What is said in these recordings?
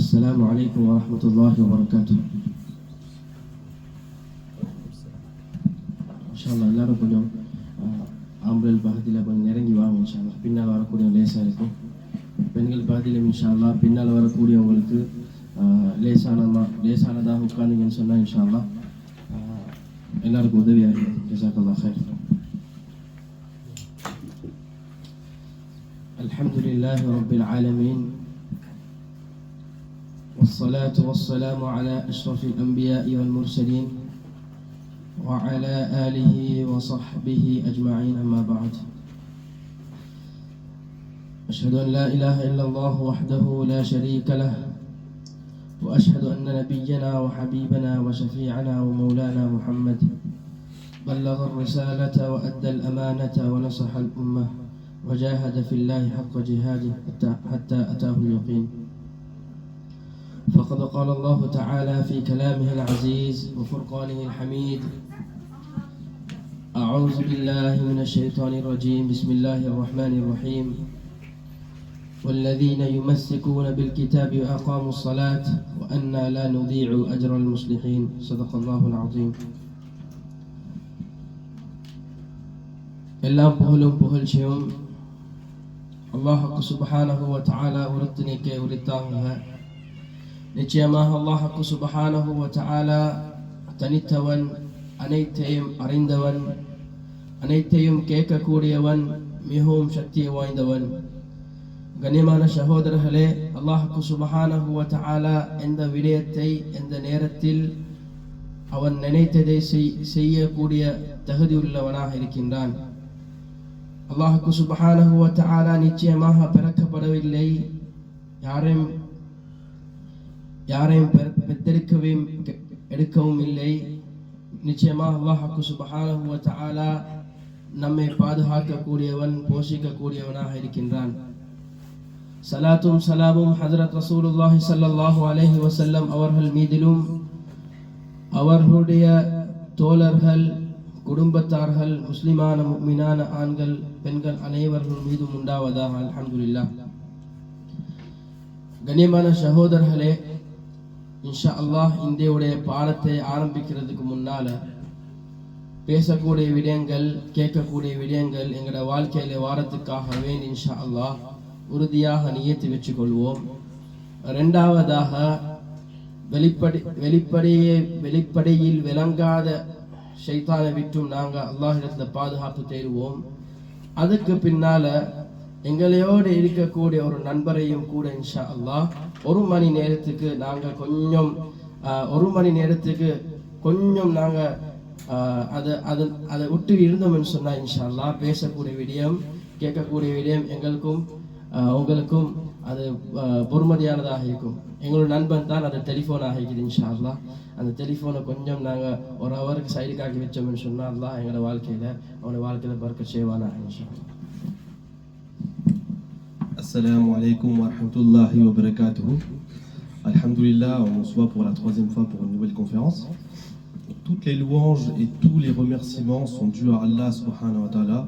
السلام عليكم ورحمة الله وبركاته. إن شاء الله எல்லாரும் கொஞ்சம் ஆம்பளை பாகத்தில் கொஞ்சம் நெருங்கி வாங்க இன்ஷா அல்லாஹ். பின்னால் வரக்கூடிய லேசாக இருக்கும். பெண்கள் பாகத்திலும் இன்ஷா அல்லாஹ் பின்னால் வரக்கூடியவங்களுக்கு லேசானதாக உட்கார்ந்தீங்கன்னு சொன்னால் இன்ஷா அல்லாஹ் எல்லாருக்கும் உதவியாக இருக்கும். ஜஸாக்கல்லாஹ் ஹைர். அல்ஹம்துலில்லாஹி ரப்பில் ஆலமீன் والصلاة والسلام على أشرف الأنبياء والمرسلين وعلى آله وصحبه أجمعين أما بعد. أشهد أن لا إله إلا الله وحده لا شريك له وأشهد أن نبينا وحبيبنا وشفيعنا ومولانا محمد بلغ الرسالة وأدى الأمانة ونصح الأمة وجاهد في الله حق جهاده حتى أتاه اليقين. فقد قال الله تعالى في كلامه العزيز وفرقانه الحميد: أعوذ بالله من الشيطان الرجيم، بسم الله الرحمن الرحيم: والذين يمسكون بالكتاب وأقاموا الصلاة وأنا لا نضيع أجر المصلحين. صدق الله العظيم. எல்லாம் புகழும் புகழ்ச்சியும் அல்லாஹ் சுப்ஹானஹு வ தஆலா ஒருத்தனுக்கே உரித்தாகுக. நிச்சயமாக அல்லாஹ் சுப்ஹானஹு வ தஆலா தனித்தவன், அனைத்தையும் அறிந்தவன், அனைத்தையும் கேட்கக்கூடியவன், மிகவும் சக்தி வாய்ந்தவன். கண்ணியமான சகோதரர்களே, அல்லாஹ் சுப்ஹானஹு வ தஆலா எந்த விடயத்தை எந்த நேரத்தில் அவன் நினைத்ததை செய்யக்கூடிய தகுதியுள்ளவனாக இருக்கின்றான். அல்லாஹ் சுப்ஹானஹு வ தஆலா நிச்சயமாக பிறக்கப்படவில்லை, யாரையும் பெற்றெடுக்கவும் எடுக்கவும் இல்லை. நிச்சயமாக அல்லாஹ் சுப்ஹானஹு வ தஆலா நம்மை பாதுகாக்கக்கூடியவன், போஷிக்கக்கூடியவனாக இருக்கின்றான். சலாத்தும் சலாமும் ஹஜ்ரத் ரசூலுல்லாஹி ஸல்லல்லாஹு அலைஹி வஸல்லம் அவர்கள் மீதிலும் அவர்களுடைய தோழர்கள், குடும்பத்தார்கள், முஸ்லிமான முஃமினான ஆண்கள் பெண்கள் அனைவர்கள் மீதும் உண்டாவதாக. அல்ஹம்துலில்லாஹ். கண்ணியமான சகோதரர்களே, இன்ஷா அல்லாஹ் இந்தியுடைய பாடத்தை ஆரம்பிக்கிறதுக்கு முன்னால பேசக்கூடிய விடயங்கள், கேட்கக்கூடிய விடயங்கள் எங்களோட வாழ்க்கையில வாரத்துக்காக வேண்டி இன்ஷா அல்லாஹ் உறுதியாக நியத்து வச்சு கொள்வோம். இரண்டாவதாக, வெளிப்படையில் விளங்காத ஷைத்தானை விட்டும் நாங்கள் அல்லாஹ்விடத்துல பாதுகாப்பு தேடுவோம். அதுக்கு பின்னால எங்களையோடு இருக்கக்கூடிய ஒரு நண்பரையும் கூட இன்ஷா அல்லாஹ் ஒரு மணி நேரத்துக்கு கொஞ்சம் நாங்கள் அதை விட்டு இருந்தோம்னு சொன்னா இன்ஷா அல்லாஹ் பேசக்கூடிய விடயம், கேட்கக்கூடிய விடயம் எங்களுக்கும் உங்களுக்கும் அது பொறுமதியானதாக இருக்கும். எங்களோட நண்பன் தான் அது டெலிஃபோனாக இருக்குது. இன்ஷா அல்லாஹ் அந்த டெலிஃபோனை கொஞ்சம் நாங்கள் ஒரு ஹவருக்கு சைடுக்காக்கி வச்சோம்னு சொன்னா அல்லாஹ் எங்களோட வாழ்க்கையில பறக்கத் செய்வானாக இன்ஷா அல்லாஹ். Assalamu alaikum wa rahmatullahi wa barakatuh. Alhamdulillah, on se voit pour la troisième fois pour une nouvelle conférence. Toutes les louanges et tous les remerciements sont dus à Allah subhanahu wa ta'ala,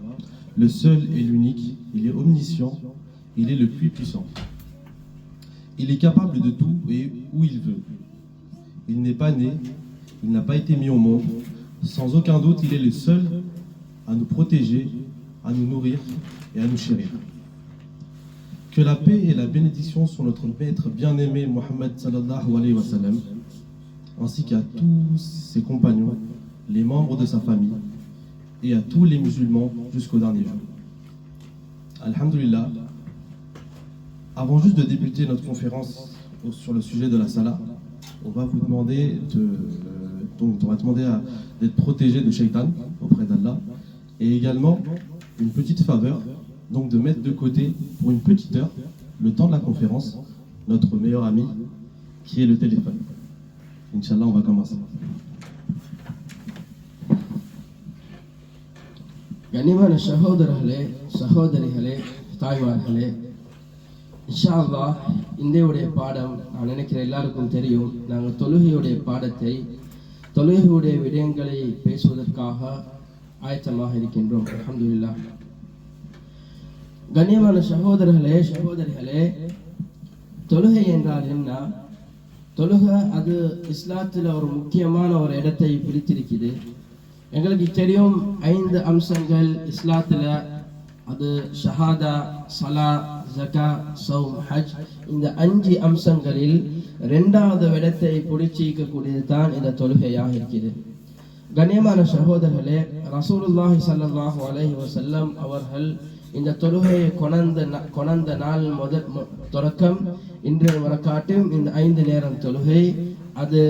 le seul et l'unique. Il est omniscient, il est le plus puissant. Il est capable de tout et où il veut. Il n'est pas né, il n'a pas été mis au monde. Sans aucun doute, il est le seul à nous protéger, à nous nourrir et à nous chérir. Que la paix et la bénédiction sur notre maître bien-aimé Mohammed sallallahu alayhi wa sallam, ainsi qu'à tous ses compagnons, les membres de sa famille et à tous les musulmans jusqu'au dernier jour. Alhamdulillah. Avant juste de débuter notre conférence sur le sujet de la salat, on va vous demander d'être protégé de shaitan auprès d'Allah, et également une petite faveur, donc de mettre de côté pour une petite heure, le temps de la conférence, notre meilleur ami qui est le téléphone. Inch'Allah, on va commencer. கண்ணியமான சகோதரிகளே, தாய்மார்களே, இன்ஷா அல்லாஹ் இந்தியுடைய பாடம் நான் நினைக்கிறேன் எல்லாருக்கும் தெரியும். நாங்கள் தொழுகையுடைய விடயங்களை பேசுவதற்காக ஆயத்தமாக இருக்கின்றோம். அல்ஹம்துலில்லாஹ். கண்ணியமான சகோதரிகளே, தொழுகை என்றால் என்ன? தொழுகை அது இஸ்லாத்தில் ஒரு முக்கியமான ஒரு இடத்தை பிடித்திருக்குது. எங்களுக்கு தெரியும் 5 அம்சங்கள் இஸ்லாத்தில், அது ஷஹாதா, சலா, ஜகா, சௌம், ஹஜ். இந்த 5 அம்சங்களில் 2வது இடத்தை பிடிச்சிக்கக்கூடியது தான் இந்த தொழுகையாக இருக்குது. கண்ணியமான சகோதரர்களே, ரசூலுல்லாஹி ஸல்லல்லாஹு அலைஹி வஸல்லம் அவர்கள் இந்த தொழுகையை கொணர்ந்த நாள் தொடக்கம் இன்றைய வரக்காட்டும் இந்த 5 நேரம் தொழுகை அது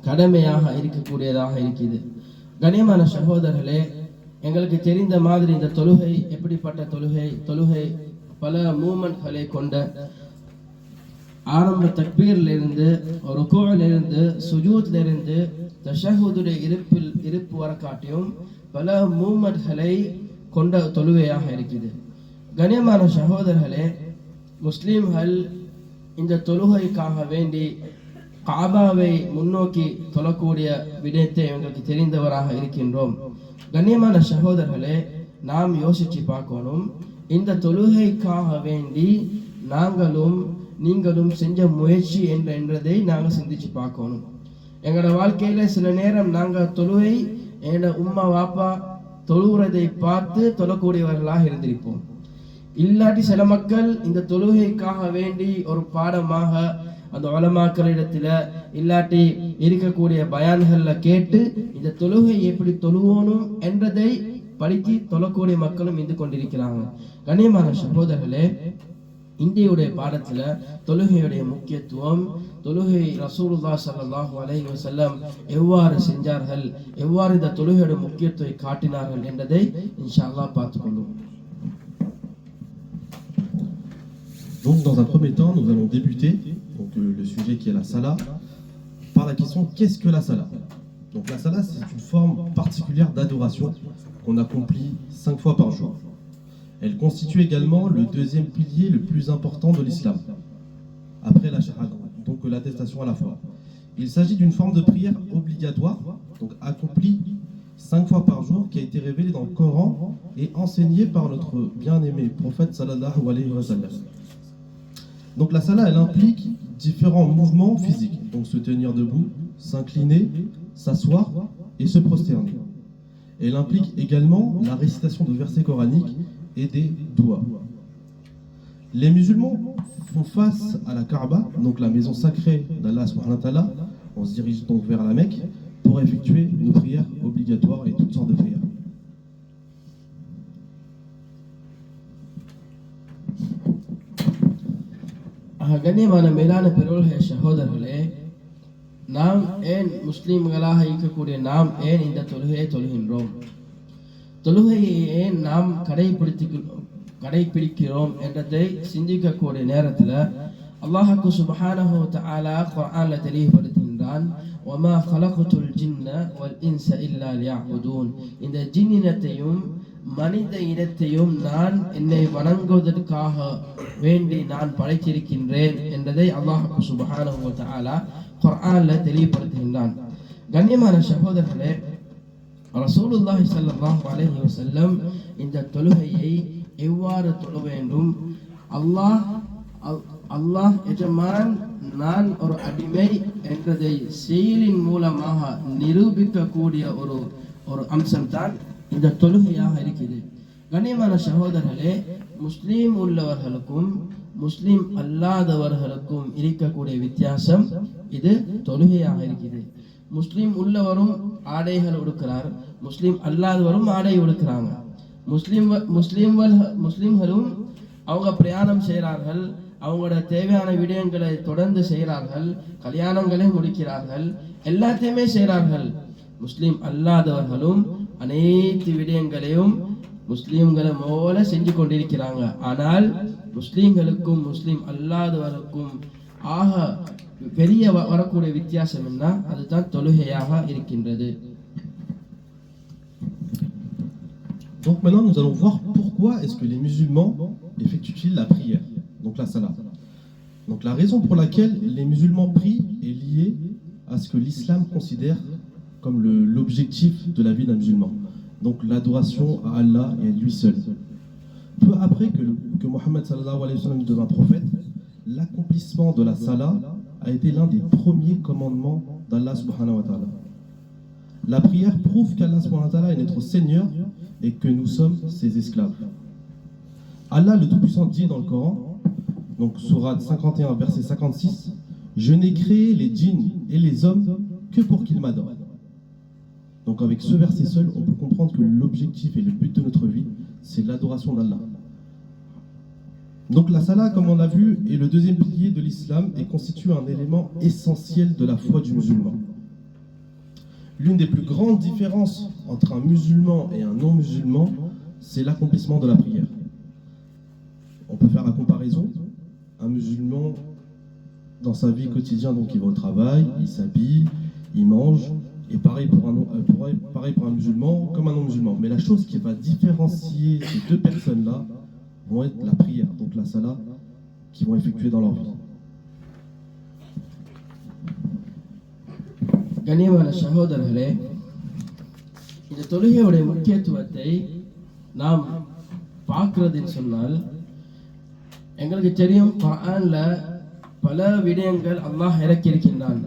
கடமையாக இருக்கக்கூடியதாக இருக்குது. கண்ணியமான சகோதரர்களே, எங்களுக்கு தெரிந்த மாதிரி இந்த தொழுகை எப்படிப்பட்ட தொழுகை பல மூமெண்ட்களை கொண்ட, ஆரம்ப தக்பீரிலிருந்து, ருக்கூஇலிருந்து, சுஜூதிலிருந்து, தஷஹுதுடைய இருப்பு வரக்காட்டியும் பல மூமெண்ட்களை கொண்ட தொழுகையாக இருக்குது. கண்ணியமான சகோதரர்களே, முஸ்லிம்கள் இந்த தொழுகைக்காக வேண்டி காபாவை முன்னோக்கி தொழக்கூடிய விடயத்தை எங்களுக்கு தெரிந்தவராக இருக்கின்றோம். கண்ணியமான சகோதரர்களே, நாம் யோசிச்சு பார்க்கணும், இந்த தொழுகைக்காக வேண்டி நீங்களும் செஞ்ச முயற்சி என்றதை நாங்கள் சிந்திச்சு பார்க்கணும். எங்களோட வாழ்க்கையில சில நேரம் நாங்கள் தொழுகை எங்களோட உம்மா வாப்பா தொழுகிறதை பார்த்து தொழக்கூடியவர்களாக இருந்திருப்போம். இல்லாட்டி சில மக்கள் இந்த தொழுகைக்காக வேண்டி ஒரு பாடமாக அந்த உலமாக்களிடத்துல இல்லாட்டி இருக்கக்கூடிய பயான்கள்ல கேட்டு இந்த தொழுகை எப்படி தொழுவோனும் என்றதை படித்து தொழக்கூடிய மக்களும் இருந்து கொண்டிருக்கிறாங்க. கண்ணியமான சகோதரர்களே, இந்தியுடைய பாடத்துல தொழுகையுடைய முக்கியத்துவம், தொழுகை ரசூலுல்லாஹி ஸல்லல்லாஹு அலைஹி வஸல்லம் எவ்வாறு செஞ்சார்கள், எவ்வாறு இந்த தொழுகையுடைய முக்கியத்துவத்தை காட்டினார்கள் என்றதை இன்ஷா அல்லாஹ் பார்த்துக்கொள்வோம். Donc dans un premier temps, nous allons débuter donc, le sujet qui est la salat par la question qu'est-ce que la salat. Donc la salat, c'est une forme particulière d'adoration qu'on accomplit 5 fois par jour. Elle constitue également le 2e pilier le plus important de l'islam, après la shahada, donc l'attestation à la foi. Il s'agit d'une forme de prière obligatoire, donc accomplie 5 fois par jour, qui a été révélée dans le Coran et enseignée par notre bien-aimé prophète sallallahu alayhi wa sallam. Donc la salat, elle implique différents mouvements physiques, donc se tenir debout, s'incliner, s'asseoir et se prosterner. Elle implique également la récitation de versets coraniques et des doigts. Les musulmans font face à la Kaaba, donc la maison sacrée d'Allah subhanahu wa ta'ala. On se dirige donc vers la Mecque pour effectuer nos prières obligatoires et toutes sortes de prières. கண்ணியமான மேலான பெருள்களே, சகோதரர்களே, நாம் ஏன் முஸ்லிம்களாக இருக்கக்கூடிய நாம் ஏன் இந்த தொழுகையை தொழுகின்றோம், தொழுகையை ஏன் நாம் கடைபிடிக்கிறோம் என்றதை சிந்திக்கக்கூடிய நேரத்தில் அல்லாஹ் சுப்ஹானஹு வ தஆலா குர்ஆன்ல தெளிவுபடுத்துகின்றான், வமா கலக்துல் ஜின்ன வல் இன்ஸ இல்லா லியஅபுதூன். இந்த ஜின்னினத்தையும் மனித இனத்தையும் நான் என்னை வணங்குவதற்காக வேண்டி நான் படைத்திருக்கின்றேன் என்பதை அல்லாஹ் சுப்ஹானஹு வ தஆலா குர்ஆன்ல தெளிவுபடுத்துகின்றான். கண்ணியமான சகோதரர்களே, ரசூலுல்லாஹி ஸல்லல்லாஹு அலைஹி வஸல்லம் இந்த தொழுகையை எவ்வாறு தொழ வேண்டும், அல்லாஹ் எஜமான் நான் ஒரு அடிமை என்றதை செயலின் மூலமாக நிரூபிக்கக்கூடிய ஒரு அம்சம் தான் இந்த தொழுகையாக இருக்குது. கண்ணியமான சகோதரர்களே, முஸ்லீம் உள்ளவர்களுக்கும் முஸ்லீம் அல்லாதவர்களுக்கும் இருக்கக்கூடிய வித்தியாசம் இது தொழுகையாக இருக்குது. முஸ்லீம் உள்ளவரும் ஆடைகள் உடுக்கிறார், முஸ்லீம் அல்லாதவரும் ஆடை உடுக்கிறாங்க. முஸ்லீம்களும் அவங்க பிரயாணம் செய்கிறார்கள், அவங்களோட தேவையான விடயங்களை தொடர்ந்து செய்கிறார்கள், கல்யாணங்களை முடிக்கிறார்கள், எல்லாத்தையுமே செய்கிறார்கள். முஸ்லீம் அல்லாதவர்களும் அனைத்து விடயங்களையும் முஸ்லீம்களை போல செஞ்சு கொண்டிருக்கிறாங்க. ஆனால் முஸ்லீம்களுக்கும் முஸ்லீம் அல்லாதவர்களுக்கும் ஆக பெரிய வரக்கூடிய வித்தியாசம் என்ன, அதுதான் தொழுகையாக இருக்கின்றது. Donc maintenant nous allons voir pourquoi est-ce que les musulmans effectuent-ils la prière, donc la salat. Donc la raison pour laquelle les musulmans prient est liée à ce que l'islam considère comme l'objectif de la vie d'un musulman. Donc l'adoration à Allah et à lui seul. Peu après que Mohammed sallallahu alayhi wa sallam devint prophète, l'accomplissement de la salat a été l'un des premiers commandements d'Allah subhanahu wa ta'ala. La prière prouve qu'Allah subhanahu wa ta'ala est notre Seigneur et que nous sommes ses esclaves. Allah le Tout-Puissant dit dans le Coran, donc sourate 51 verset 56, « Je n'ai créé les djinns et les hommes que pour qu'ils m'adorent. » Donc avec ce verset seul, on peut comprendre que l'objectif et le but de notre vie, c'est l'adoration d'Allah. Donc la salat, comme on l'a vu, est le deuxième pilier de l'islam et constitue un élément essentiel de la foi du musulman. L'une des plus grandes différences entre un musulman et un non-musulman, c'est l'accomplissement de la prière. On peut faire la comparaison. Un musulman, dans sa vie quotidienne, donc il va au travail, il s'habille, il mange, et pareil pour un musulman comme un non-musulman. Mais la chose qui va différencier ces deux personnes-là vont être la prière, donc la salat, qu'ils vont effectuer dans leur vie. கண்ணியமான சகோதரர்களே, இந்த தொழுகையுடைய முக்கியத்துவத்தை நாம் பார்க்கிறதுன்னு சொன்னால், எங்களுக்கு தெரியும் குர்ஆன்ல பல விடயங்கள் அல்லாஹ் இறக்கி இருக்கின்றான்,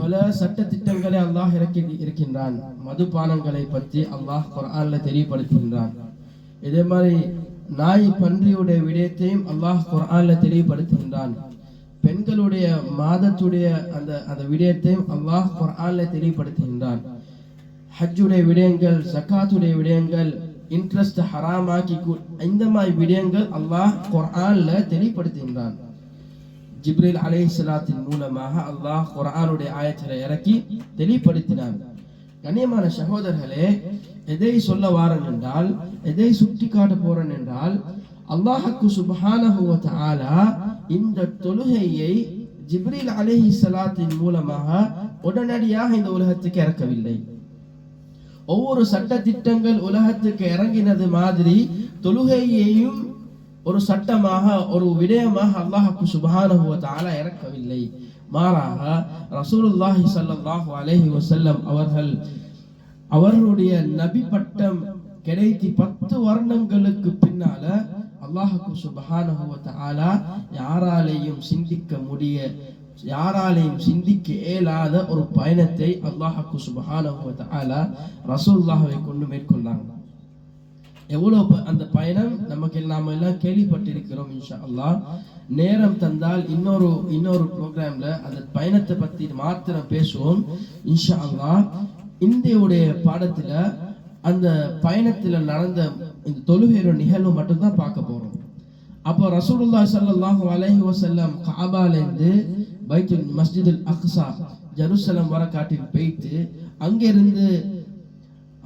பல சட்ட திட்டங்களை அல்லாஹ் இறக்கி இருக்கின்றான். மதுபானங்களை பற்றி அல்லாஹ் குர்ஆன்ல தெளிவுபடுத்துகின்றான். இதே மாதிரி நாய் பன்றியுடைய விடயத்தையும் அல்லாஹ் குர்ஆன்ல தெளிவுபடுத்துகின்றான். பெண்களுடைய மாதத்துடைய அந்த விடயத்தையும் அல்லாஹ் குர்ஆன்ல தெளிவுபடுத்துகின்றான். ஹஜ்ஜுடைய விடயங்கள், ஜகாத்துடைய விடயங்கள், இன்ட்ரெஸ்ட் ஹராமாக்கி இந்த மாதிரி விடயங்கள் அல்லாஹ் குர்ஆன்ல தெளிவுபடுத்துகின்றான். ஜிப்ரீல் அலைஹிஸ்ஸலாத்தின் மூலமாக அல்லாஹ் குர்ஆனுடைய ஆயத்தை இறக்கி தெளிவுபடுத்தினான். கண்ணியமான சகோதரர்களே, எதை சொல்ல வாரன் என்றால், எதை சுட்டி காட்ட போறேன் என்றால், அல்லாஹ்வுக்கு சுப்ஹானஹு வ தஆலா இந்த தொழுகையை ஜிப்ரீல் அலைஹிஸ்ஸலாத்தின் மூலமாக உடனடியாக இந்த உலகத்துக்கு இறக்கவில்லை. ஒவ்வொரு சட்ட திட்டங்கள் உலகத்துக்கு இறங்கினது மாதிரி தொழுகையையும் ஒரு சட்டமாக, ஒரு விடயமாக அல்லாஹ்வுக்கு சுப்ஹானஹு வ தஆலா இறக்கவில்லை. மாறாக ரசூலுல்லாஹி ஸல்லல்லாஹு அலைஹி வஸல்லம் அவர்களுடைய நபி பட்டம் கிடைத்து 10 வருடங்களுக்கு பின்னால அல்லாஹ்வுக்கு சுப்ஹானஹு வ தஆலா யாராலையும் சிந்திக்க இயலாத ஒரு பயணத்தை அல்லாஹ்வுக்கு சுப்ஹானஹு வ தஆலா ரசூலுல்லாஹ்வை கொண்டு மேற்கொண்டாங்க. எவ்வளவு அந்த பயணம் நமக்கு நாம எல்லாம் கேள்விப்பட்டிருக்கிறோம். இன்ஷா அல்லாஹ் நேரம் தந்தால் இன்னொரு ப்ரோக்ராம்ல அந்த பயணத்தை பத்தி மாத்திரம் பேசுவோம். இன்ஷா அல்லாஹ் இந்தியுடைய பாடத்துல அந்த பயணத்துல நடந்த இந்த தொழுகையோட நிகழ்வு மட்டும்தான் பார்க்க போறோம். அப்போ ரசூலுல்லாஹி ஸல்லல்லாஹு அலைஹி வஸல்லம் கஅபால இருந்து பைத்துல் மஸ்ஜிதுல் அக்ஸா ஜெருசலம் வர காட்டில் போயிட்டு அங்கிருந்து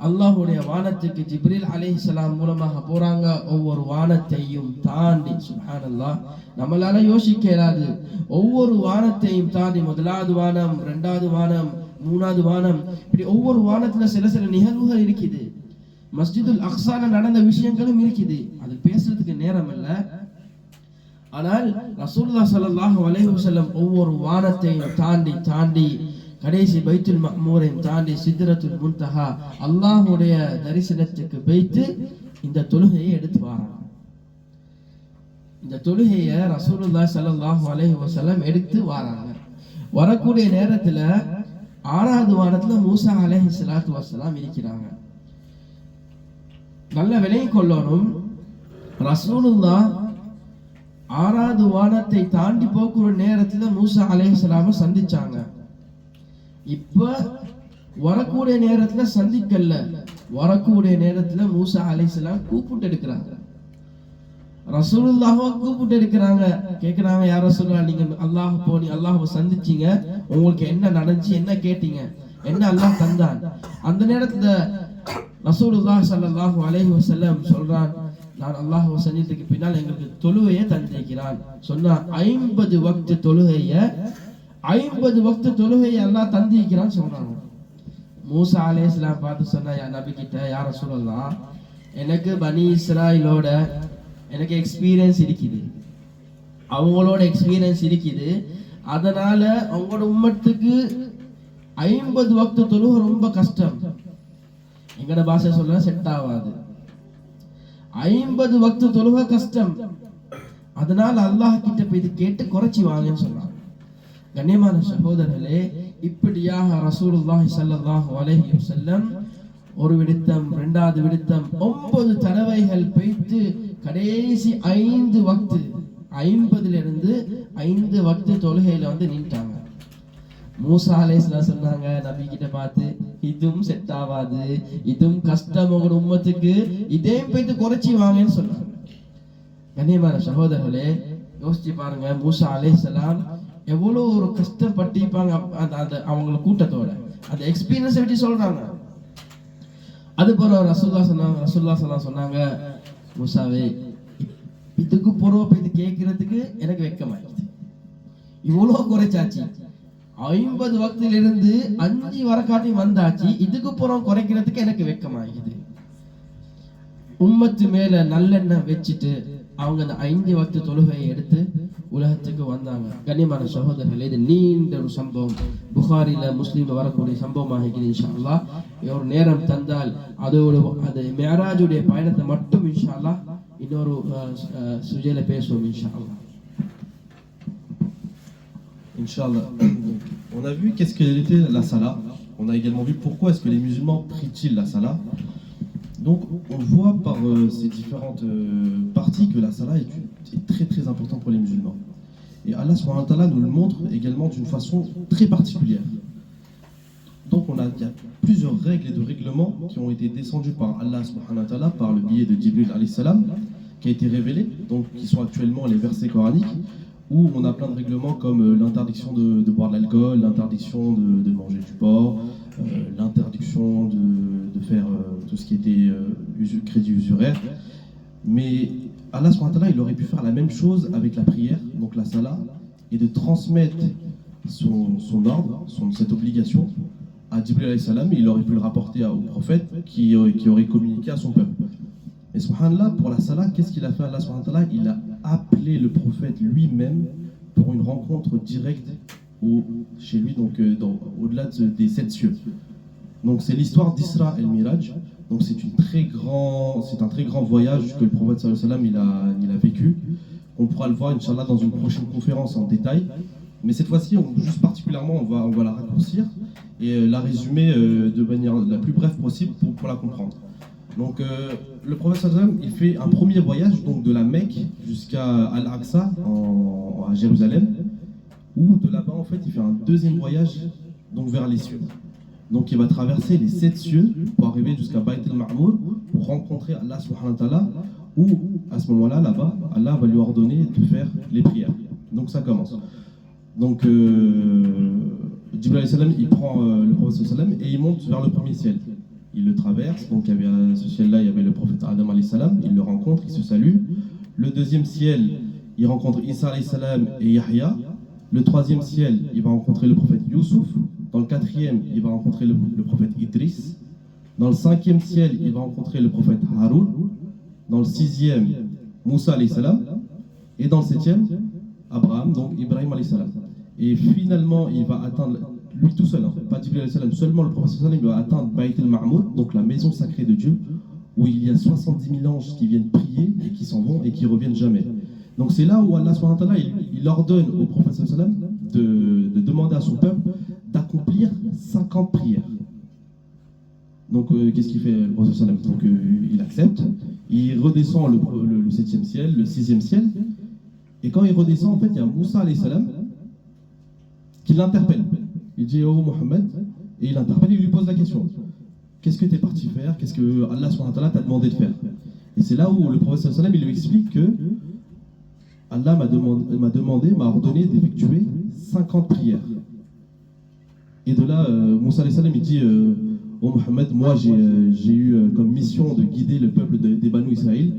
அல்லாஹ்வுடைய வானத்துக்கு ஜிப்ரீல் அலைஹிஸ்ஸலாம் மூலமாக போறாங்க. ஒவ்வொரு வானத்தையும் தாண்டி, சுப்ஹானல்லாஹ், நம்மளால யோசிக்க இயலாது. ஒவ்வொரு வானத்தையும் தாண்டி, முதலாவது வானம், இரண்டாவது வானம், மூணாவது வானம், இப்படி ஒவ்வொரு வானத்துல சில நிகழ்வுகள் இருக்குது. மஸ்ஜிதுல் அக்ஸால நடந்த விஷயங்களும் இருக்குது. அது பேசுறதுக்கு நேரம் இல்ல. ஆனால் ரசூலுல்லாஹி ஸல்லல்லாஹு அலைஹி வஸல்லம் ஒவ்வொரு வானத்தையும் தாண்டி கடைசி பைத்துல் மஅமூரையும் தாண்டி சித்ரத்துல் முன்தஹா அல்லாஹ்வுடைய தரிசனத்துக்கு போய்த்து இந்த தொழுகையை எடுத்து வராங்க. இந்த தொழுகையை ரசூலுல்லாஹி ஸல்லல்லாஹு அலைஹி வஸல்லம் எடுத்து வராங்க. வரக்கூடிய நேரத்துல 6வது வானத்துல மூசா அலைஹிஸ்ஸலாத்து வஸ்ஸலாம் இருக்கிறாங்க. நல்ல விலையை கொள்ளணும், ரசூலுல்லாஹ் 6வது வானத்தை தாண்டி போகிற நேரத்துல மூசா அலைஹிஸ்ஸலாம சந்திச்சாங்க. இப்ப வரக்கூடிய நேரத்துல சந்திக்கல, வரக்கூடிய நேரத்துல மூசா அலைஹிஸ்ஸலாம் கூப்பிட்டு எடுக்கிறாங்க. ரசூலுல்லாஹ் கூப்பிட்டு எடுக்கிறாங்க. கேக்குறாங்க, யார் ரசூலுல்லாஹ், நீங்க அல்லாஹ்வை சந்திச்சீங்க, உங்களுக்கு என்ன நடந்துச்சு, என்ன கேட்டீங்க, என்ன அல்லாஹ் தந்தான்? அந்த நேரத்துல ரசூலுல்லாஹ் ஸல்லல்லாஹு அலைஹி வஸல்லம் சொல்றான், நான் அல்லாஹ்வை சந்தித்ததுக்கு பின்னால் எங்களுக்கு தொழுகையை தந்திருக்கிறான். சொன்னா 50 வக்த் தொழுகையை அல்லாஹ் தந்திருக்கிறான்னு சொல்றாங்க. மூசா அலைஹிஸ்ஸலாம் பார்த்து சொன்னா, யா நபி கிட்ட, யா ரசூலுல்லாஹ், எனக்கு பனி இஸ்ராயிலோட எனக்கு எக்ஸ்பீரியன்ஸ் இருக்குது, அவங்களோட எக்ஸ்பீரியன்ஸ் இருக்குது. அதனால அவங்களோட உம்மத்துக்கு 50 வக்த் தொழுகை ரொம்ப கஷ்டம். எங்கட பாஷை சொல்ல செட் ஆகாது. 50 வக்த் தொழுகை கஷ்டம். அதனால அல்லாஹ் கிட்ட போய் கேட்டு குறைச்சி வாங்கன்னு சொன்னாங்க. கண்ணியமான சகோதரர்களே, இப்படியாக ரசூலுல்லாஹி ஸல்லல்லாஹு அலைஹி வஸல்லம் ஒரு விடுத்தம், இரண்டாவது விடுத்தம், 9 தடவைகள் பெய்த்து கடைசி 5 வக்து 50லிருந்து 5 வக்து தொழுகையில வந்து நின்றாங்க. மூசா அலைஹிஸ்ஸலாம் சொன்னாங்க நபி கிட்ட பார்த்து, இதுவும் செட் ஆகாது, இதுவும் கஷ்டம் உங்களோட உம்மத்துக்கு, இதையும் போயிட்டு குறைச்சி வாங்கன்னு சொன்னாங்க. கண்ணியமான சகோதரர்களே, யோசிச்சு பாருங்க, மூசா அலைஹிஸ்ஸலாம் எவ்வளோ ஒரு கஷ்டப்பட்டிருப்பாங்க அவங்கள கூட்டத்தோட. அந்த எக்ஸ்பீரியன்ஸை வச்சு சொல்றாங்க. அது போல ரசூலுல்லாஹ் சொன்னாங்க, மூசாவே இதுக்கு பொறவை போயிட்டு கேட்கறதுக்கு எனக்கு வெட்கமாயிடுச்சு, இவ்வளோ குறைச்சாச்சு, 50 வக்திலிருந்து 5 வரக்காட்டி வந்தாச்சு, இதுக்கு புறம் குறைக்கிறதுக்கு எனக்கு வெட்கமாகிது. உம்மத்து மேல நல்லெண்ணெய் வச்சுட்டு அவங்க அந்த 5 வக்து தொழுகையை எடுத்து உலகத்துக்கு வந்தாங்க. கண்ணியமான சகோதரர்களே, இது நீண்ட ஒரு சம்பவம், புகாரில முஸ்லீம் வரக்கூடிய சம்பவமாக இருக்குது. இன்ஷா அல்லாஹ் ஒரு நேரம் தந்தால் அதோடு அது மேராஜுடைய பயணத்தை மட்டும் இன்ஷா அல்லாஹ் இன்னொரு சுஜையில பேசுவோம் இன்ஷா அல்லாஹ். Inch'Allah. On a vu qu'est-ce qu'elle était la salah. On a également vu pourquoi est-ce que les musulmans prient-ils la salah. Donc on voit par ces différentes parties que la salah est très très importante pour les musulmans. Et Allah subhanahu wa ta'ala nous le montre également d'une façon très particulière. Donc il y a plusieurs règles et de règlements qui ont été descendus par Allah subhanahu wa ta'ala par le biais de Jibril alayhi salam, qui a été révélé, donc qui sont actuellement les versets coraniques, où on a plein de règlements comme l'interdiction de boire de l'alcool, l'interdiction de manger du porc, l'interdiction de faire tout ce qui était crédit usuraire. Mais Allah subhanahu wa ta'ala, il aurait pu faire la même chose avec la prière, donc la salah, et de transmettre son ordre, cette obligation à Jibril alayhi salam, et il aurait pu le rapporter au prophète qui aurait communiqué à son peuple. Et subhanallah, pour la salah, qu'est-ce qu'il a fait Allah subhanahu wa ta'ala? Il a appelé le prophète lui-même pour une rencontre directe chez lui, donc au-delà des 7 cieux. Donc c'est l'histoire d'Isra et Miraj. Donc c'est un très grand voyage que le prophète sallallahu alayhi wa sallam il a vécu. On pourra le voir Inch'Allah dans une prochaine conférence en détail. Mais cette fois-ci, juste particulièrement, on va la raccourcir et la résumer de manière la plus brève possible pour la comprendre. Donc le prophète sallallahu alayhi wa sallam, il fait un premier voyage donc de la Mecque jusqu'à Al-Aqsa à Jérusalem, où de là-bas en fait il fait un deuxième voyage donc vers les cieux. Donc il va traverser les 7 cieux pour arriver jusqu'à Bayt al-Ma'mour pour rencontrer Allah subhanahu wa ta'ala, où à ce moment-là, là-bas, Allah va lui ordonner de faire les prières. Donc ça commence. Donc Jibril alayhi salam, il prend le prophète sallallahu alayhi wa sallam et il monte vers le premier ciel. Il le traverse, donc il y avait ce ciel-là, il y avait le prophète Adam alayhi salam, il le rencontre, il se salue. Le deuxième ciel, il rencontre Isa alayhi salam et Yahya. Le troisième ciel, il va rencontrer le prophète Youssouf. Dans le quatrième, il va rencontrer le prophète Idriss. Dans le cinquième ciel, il va rencontrer le prophète Haroun. Dans le sixième, Moussa alayhi salam. Et dans le septième, Abraham, donc Ibrahim alayhi salam. Et finalement, il va atteindre, lui tout seul, pas Jibril alayhi salam, seulement le prophète sallallahu alayhi wa sallam, il va atteindre Bayt al-Ma'mour, donc la maison sacrée de Dieu, où il y a 70 000 anges qui viennent prier et qui s'en vont et qui reviennent jamais. Donc c'est là où Allah subhanahu wa ta'ala, il ordonne au prophète sallallahu alayhi wa sallam de demander à son peuple d'accomplir 50 prières. Donc qu'est-ce qu'il fait le prophète sallallahu alayhi wa sallam? Donc il accepte, il redescend le 7e ciel, le 6e ciel, et quand il redescend, en fait, il y a Moussa alayhi salam qui l'interpelle. Il dit, oh Mohammed, et il l'interpelle, il lui pose la question. Qu'est-ce que tu es parti faire? Qu'est-ce que Allah subhanahu wa ta'ala t'a demandé de faire? Et c'est là où le prophète sallallahu alayhi wa sallam, il lui explique que Allah m'a ordonné d'effectuer 50 prières. Et de là, Moussa alayhi salam, il dit, oh Mohammed, moi j'ai eu comme mission de guider le peuple des Banu Israël.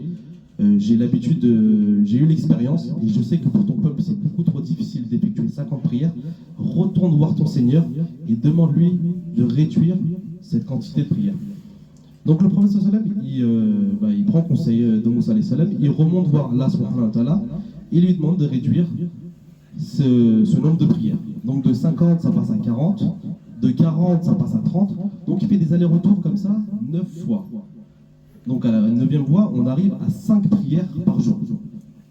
J'ai eu l'expérience, et je sais que pour ton peuple c'est beaucoup trop difficile d'effectuer 50 prières. Retourne voir ton Seigneur et demande-lui de réduire cette quantité de prières. Donc le prophète sallallahu alayhi wa sallam, il prend conseil de Moussa alayhi salam, il remonte voir Allah subhanahu wa ta'ala, il lui demande de réduire ce nombre de prières. Donc de 50 ça passe à 40, de 40 ça passe à 30, donc il fait des allers-retours comme ça 9 fois. Donc à la 9e fois, on arrive à 5 prières par jour.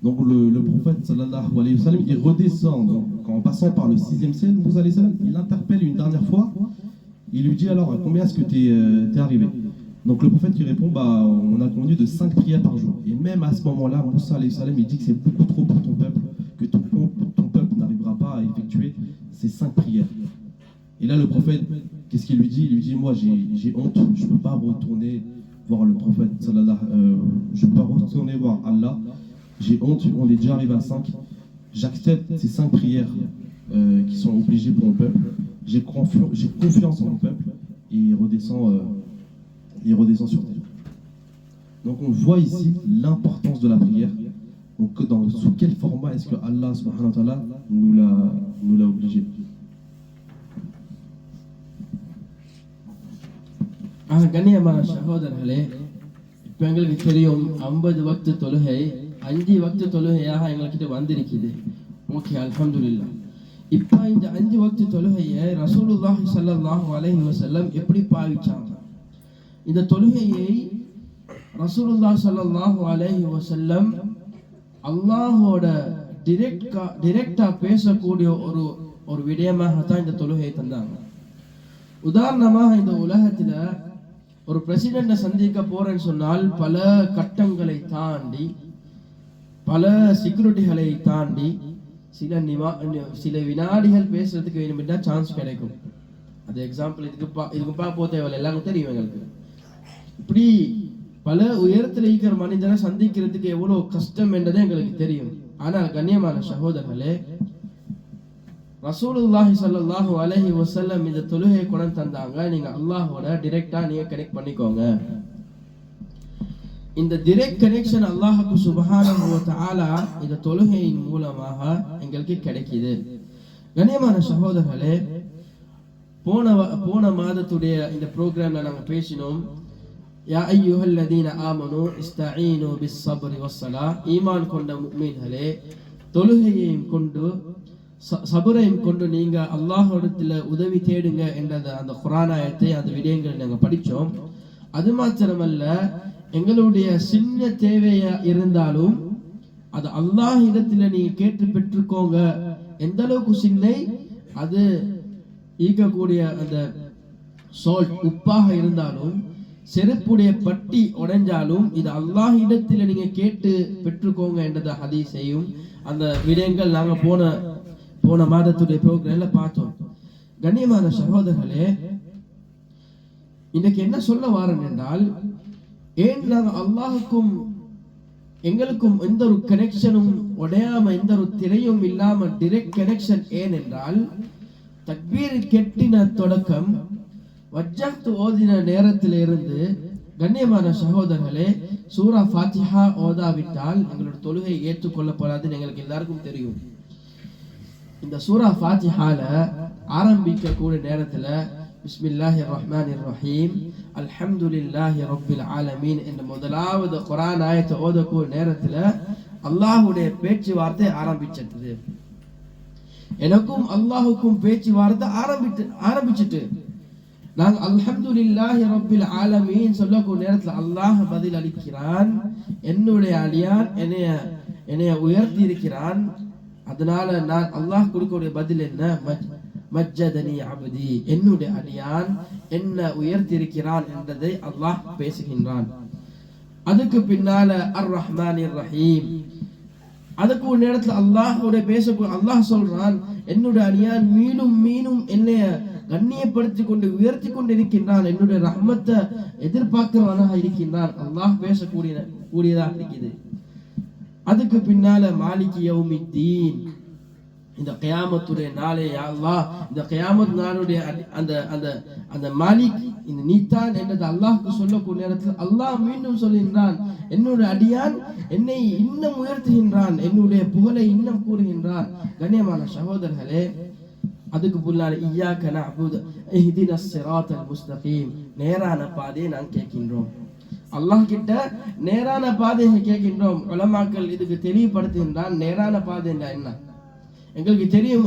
Donc le prophète sallallahu alayhi wa sallam, il redescend, donc, en passant par le 6e ciel, Moussa alayhi salam, il l'interpelle une dernière fois, il lui dit alors à combien est-ce que t'es arrivé? Donc le prophète qui répond, on a conduit de 5 prières par jour. Et même à ce moment-là, Moussa alayhi salam, il dit que c'est beaucoup trop pour ton peuple, que ton peuple n'arrivera pas à effectuer ces 5 prières. Et là le prophète, qu'est-ce qu'il lui dit? Il lui dit, moi j'ai honte, je ne peux pas retourner voir le prophète je ne peux pas retourner voir Allah. J'ai honte, on est déjà arrivé à 5. J'accepte ces 5 prières qui sont obligées pour mon peuple. J'ai confiance en mon peuple et il redescend sur terre. Donc on voit ici l'importance de la prière. Donc sous quel format est-ce que Allah subhanahu wa ta'ala nous l'a obligé? கண்ணியமான சகோதரர்களே, இப்போ எங்களுக்கு தெரியும் 50 வக்து தொழுகை 5 வக்து தொழுகையாக எங்கள்கிட்ட வந்திருக்குது. ஓகே, அல்ஹம்துலில்லாஹ். இப்போ இந்த 5 வக்து தொழுகையை ரசூலுல்லாஹி ஸல்லல்லாஹு அலைஹி வஸல்லம் எப்படி பாவிச்சாங்க? இந்த தொழுகையை ரசூலுல்லாஹி ஸல்லல்லாஹு அலைஹி வஸல்லம் அல்லாஹோட டைரக்டா பேசக்கூடிய ஒரு விடயமாக தான் இந்த தொழுகையை தந்தாங்க. உதாரணமாக இந்த உலகத்துல ஒரு பிரசிடென்ட்டை சந்திக்க போறேன்னு சொன்னால் பல கட்டங்களை தாண்டி பல செக்யூரிட்டிகளை தாண்டி சில வினாடிகள் பேசுறதுக்கு வேணும்னா சான்ஸ் கிடைக்கும். அது எக்ஸாம்பிள் இதுக்கு போக தேவையில்லை, எல்லாருக்கும் தெரியும் எங்களுக்கு. இப்படி பல உயரத்தில் இருக்கிற மனிதனை சந்திக்கிறதுக்கு எவ்வளவு கஷ்டம் என்றது எங்களுக்கு தெரியும். ஆனால் கண்ணியமான சகோதரர்களே, ரசூலுல்லாஹி ஸல்லல்லாஹு அலைஹி வஸல்லம் இந்த தொழுகையை கொண்டு தந்தாங்க. நீங்க அல்லாஹோட டைரக்டா நீங்க கனெக்ட் பண்ணிக்கோங்க. இந்த டைரக்ட் கனெக்ஷன் அல்லாஹ்வுக்கு சுப்ஹானஹு வ தஆலா இந்த தொழுகையின் மூலமாக எங்களுக்கு கிடைக்குது. கண்ணியமான சகோதரர்களே, போன மாதத்துடைய இந்த ப்ரோக்ராம்ல நாங்க பேசினோம், யா அய்யுஹல்லதீன ஆமனு இஸ்தஈனு பிஸ்ஸப்ரி வஸ்ஸலா, ஈமான் கொண்ட முஃமின்களே தொழுகையையும் கொண்டு சபரையும் கொண்டு நீங்க அல்லாஹ்விடத்துல உதவி தேடுங்க என்றத அந்த குர்ஆன் ஆயத்தை அந்த விடயங்களை நாங்க படிச்சோம். அது மாத்திரமல்ல, எங்களுடைய சின்ன தேவையா இருந்தாலும் அது அல்லாஹ் இடத்துல நீங்க கேட்டு பெற்றுக்கோங்க. எந்த அளவுக்கு சின்ன அது ஈக்கக்கூடிய அந்த சால்ட் உப்பாக இருந்தாலும் செருப்புடைய பட்டி உடைஞ்சாலும் இது அல்லாஹ் இடத்துல நீங்க கேட்டு பெற்றுக்கோங்க என்றத ஹதீஸையும் அந்த விடயங்கள் நாங்க போன மாதத்துடைய ப்ரோக்ராம்ல பார்த்தோம். கண்ணியமான சகோதரர்களே, இன்னைக்கு என்ன சொல்ல வாரன் என்றால், ஏன் நாங்கள் அல்லாஹுக்கும் எங்களுக்கும் எந்த ஒரு கனெக்ஷனும் உடையாம எந்த ஒரு திரையும் இல்லாம டைரக்ட் கனெக்ஷன் ஏன் என்றால், தக்பீர் கெட்டின தொடக்கம் வஜ்ஜஹ்து ஓதின நேரத்தில் இருந்து கண்ணியமான சகோதரர்களே சூரா ஃபாத்திஹா ஓதாவிட்டால் எங்களோட தொழுகை ஏற்றுக்கொள்ளப்படாதுன்னு எங்களுக்கு எல்லாருக்கும் தெரியும். இந்த சூரா ஃபாத்திஹால ஆரம்பிக்கக்கூடிய நேரத்துல பிஸ்மில்லாஹிர் ரஹ்மானிர் ரஹீம் அல்ஹம்துலில்லாஹி ரப்பில் ஆலமீன் என்ற முதலாவது குர்ஆன் ஆயத்தை ஓதக்கூடிய நேரத்துல அல்லாஹ்வுடைய பேச்சுவார்த்தை ஆரம்பிச்சிட்டது. எனக்கும் அல்லாஹ்வுக்கும் பேச்சுவார்த்தை ஆரம்பிச்சிட்டு நாங்க அல்ஹம்துலில்லாஹி ரப்பில் ஆலமீன் சொல்லக்கூடிய நேரத்துல அல்லாஹ் பதில் அளிக்கிறான், என்னுடைய அடியான் என்னைய உயர்த்தி இருக்கிறான், அதனால நான் அல்லாஹ் கொடுக்கக்கூடிய பதில் என்ன? மஜ்ஜதனி அப்தி, என்னுடைய அடியான் என்ன உயர்த்தி இருக்கிறான் என்றதை அல்லாஹ் பேசுகின்றான். அதுக்கு பின்னால அர் ரஹ்மானிர் ரஹீம், அதுக்கு ஒரு நேரத்துல அல்லாஹ்வுடைய அல்லாஹ் சொல்றான், என்னுடைய அடியான் மீண்டும் என்னைய கண்ணியப்படுத்தி கொண்டு உயர்த்தி கொண்டு இருக்கின்றான், என்னுடைய ரஹ்மத்தை எதிர்பார்க்கிறவனாக இருக்கின்றான். அல்லாஹ் பேசக்கூடியதாக இருக்குது. அதுக்கு பின்னால மாலிகி யௌமித்தீன், இந்த கியாமத்துடைய நாளே யா அல்லாஹ், இந்த கியாமத் நாளுடைய அந்த அந்த அந்த மாலிக் இந்த நீதான் என்றது அல்லாஹ்க்கு சொல்லக்கூடிய நேரத்தில் அல்லாஹ் மீண்டும் சொல்கின்றான், என்னுடைய அடியான் என்னை இன்னும் உயர்த்துகின்றான், என்னுடைய புகழை இன்னும் கூறுகின்றான். கண்ணியமான சகோதரர்களே, அதுக்கு பின்னால இய்யாக நஅபுது இஹ்தினஸ் ஸிராத்தல் முஸ்தகீம், நேரான பாதையை நான் கேட்கின்றோம். அல்லாஹ் கிட்ட நேரான பாதையை கேட்கின்றோம். உலமாக்கள் இதுக்கு தெளிவுபடுத்துகின்றான், நேரான பாதை என்ன? எங்களுக்கு தெரியும்,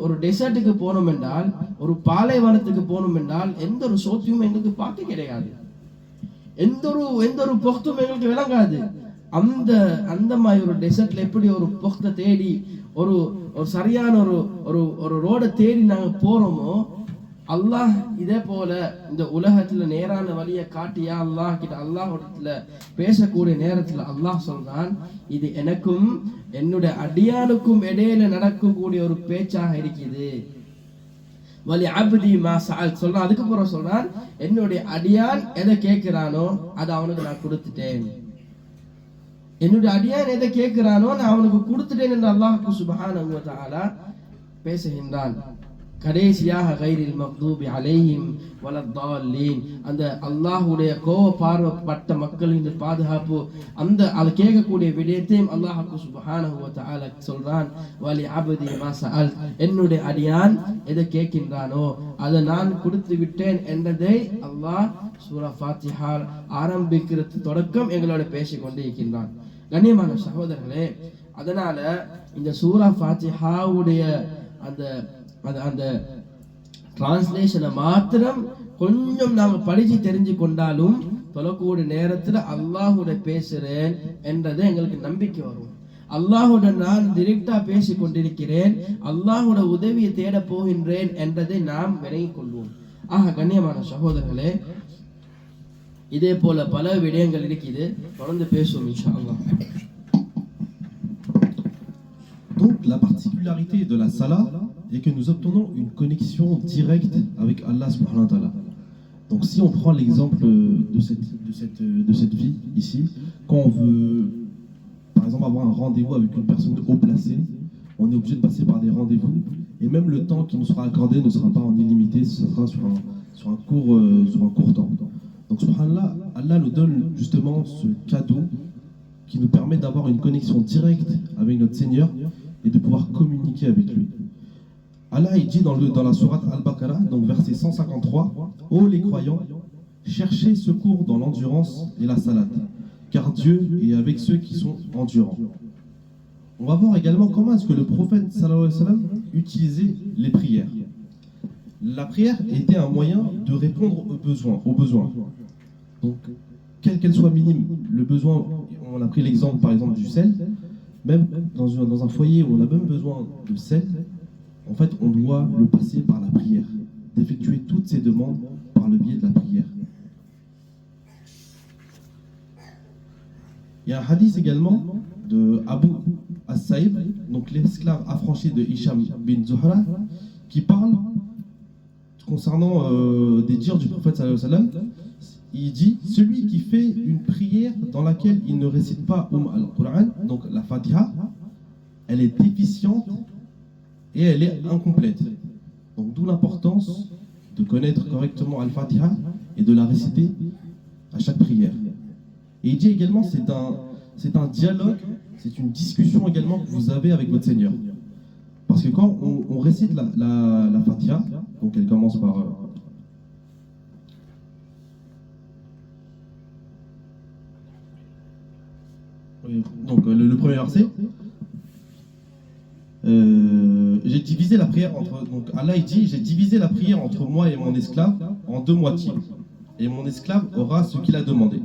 ஒரு டெசர்ட்டுக்கு போனோம் என்றால், ஒரு பாலைவனத்துக்கு போனோம் என்றால் எந்த ஒரு சோத்தியும் எங்களுக்கு பார்க்க கிடையாது, எந்த ஒரு பொக்தும் எங்களுக்கு விளங்காது. அந்த அந்த மாதிரி ஒரு டெசர்ட்ல எப்படி ஒரு பொக்த தேடி ஒரு ஒரு சரியான ஒரு ஒரு ஒரு ரோடை தேடி நாங்க போறோமோ, அல்லாஹ் இதே போல இந்த உலகத்துல நேரான வழியை காட்டியா அல்லாஹ் கிட்ட அல்லாஹ்விடத்துல பேசக்கூடிய நேரத்துல அல்லாஹ் சொல்றான், இது எனக்கும் என்னுடைய அடியானுக்கும் இடையில நடக்கக்கூடிய ஒரு பேச்சாக இருக்குது. வலி அப்தி மா சஅல் சொல்றான். அதுக்கப்புறம் சொல்றான், என்னுடைய அடியான் எதை கேட்கிறானோ அதை அவனுக்கு நான் கொடுத்துட்டேன். என்னுடைய அடியான் எதை கேட்கிறானோ நான் அவனுக்கு கொடுத்துட்டேன் என்று அல்லாஹ் சுப்ஹானஹு வ தஆலா பேசுகின்றான். கடைசியாக கைரில் மக்தூபி அலைஹிம் வலத்தாலீன், அந்த அல்லாஹ்வுடைய கோப பார்வைப்பட்ட மக்களின் பாதுகாப்பு, அந்த அதை கேட்கக்கூடிய விடயத்தையும் அல்லாஹ் சுப்ஹானஹு வ தஆலா சொல்றான், வலி அப்தி மா சஅல், என்னுடைய அடியான் எதை கேட்கின்றானோ அதை நான் கொடுத்து விட்டேன் என்றதை அல்லாஹ் சூரா ஃபாத்திஹா ஆரம்பிக்கிறது தொடக்கம் எங்களோட பேசிக்கொண்டு இருக்கின்றான். கண்ணியமான சகோதரர்களே, அதனால இந்த சூரா ஃபாத்திஹாவுடைய அந்த அந்த டிரான்ஸ்லேஷனை மாத்திரம் கொஞ்சம் நாங்க படிச்சு தெரிஞ்சு கொண்டாலும் தொழக்கூடிய நேரத்துல அல்லாஹ்வுடைய பேசுறேன் என்றது எங்களுக்கு நம்பிக்கை வரும். அல்லாஹ்வுடைய நான் டிரெக்டா பேசி கொண்டிருக்கிறேன், அல்லாஹ்வுடைய உதவியை தேட போகின்றேன் என்றதை நாம் விளங்கிக் கொள்வோம். ஆக கண்ணியமான சகோதரர்களே, இதே போல பல விடயங்கள் இருக்குது, தொடர்ந்து பேசுவோம் இன்ஷா அல்லாஹ். Donc la particularité de la salat est que nous obtenons une connexion directe avec Allah subhanahu wa ta'ala. Donc si on prend l'exemple de cette vie ici, quand on veut par exemple avoir un rendez-vous avec une personne haut placée, on est obligé de passer par des rendez-vous, et même le temps qui nous sera accordé ne sera pas en illimité, ce sera sur un court temps. Donc subhanallah, Allah nous donne justement ce cadeau qui nous permet d'avoir une connexion directe avec notre Seigneur et de pouvoir communiquer avec lui. Allah il dit dans la sourate Al-Baqarah, donc verset 153, ô les croyants, cherchez secours dans l'endurance et la salat, car Dieu est avec ceux qui sont endurants. On va voir également comment est-ce que le prophète sallallahu alayhi wa sallam utilisait les prières. La prière était un moyen de répondre aux besoins. Donc, quelle qu'elle soit minime, le besoin, on a pris l'exemple par exemple du sel, même dans un foyer où on a même besoin de sel, en fait on doit le passer par la prière, d'effectuer toutes ces demandes par le biais de la prière. Il y a un hadith également de Abu As-Saïb, donc l'esclave affranchi de Hisham bin Zuhra, qui parle concernant des dires du prophète sallallahu alayhi wa sallam. Il dit, celui qui fait une prière dans laquelle il ne récite pas al-Qur'an, donc la Fatiha, elle est déficiente et elle est incomplète. Donc d'où l'importance de connaître correctement al-Fatiha et de la réciter à chaque prière. Et il dit également, c'est un dialogue, c'est une discussion également que vous avez avec votre Seigneur. Parce que quand on récite la Fatiha, donc elle commence par... donc le premier verset, j'ai divisé la prière entre... Donc Allah il dit, j'ai divisé la prière entre moi et mon esclave en deux moitiés. Et mon esclave aura ce qu'il a demandé.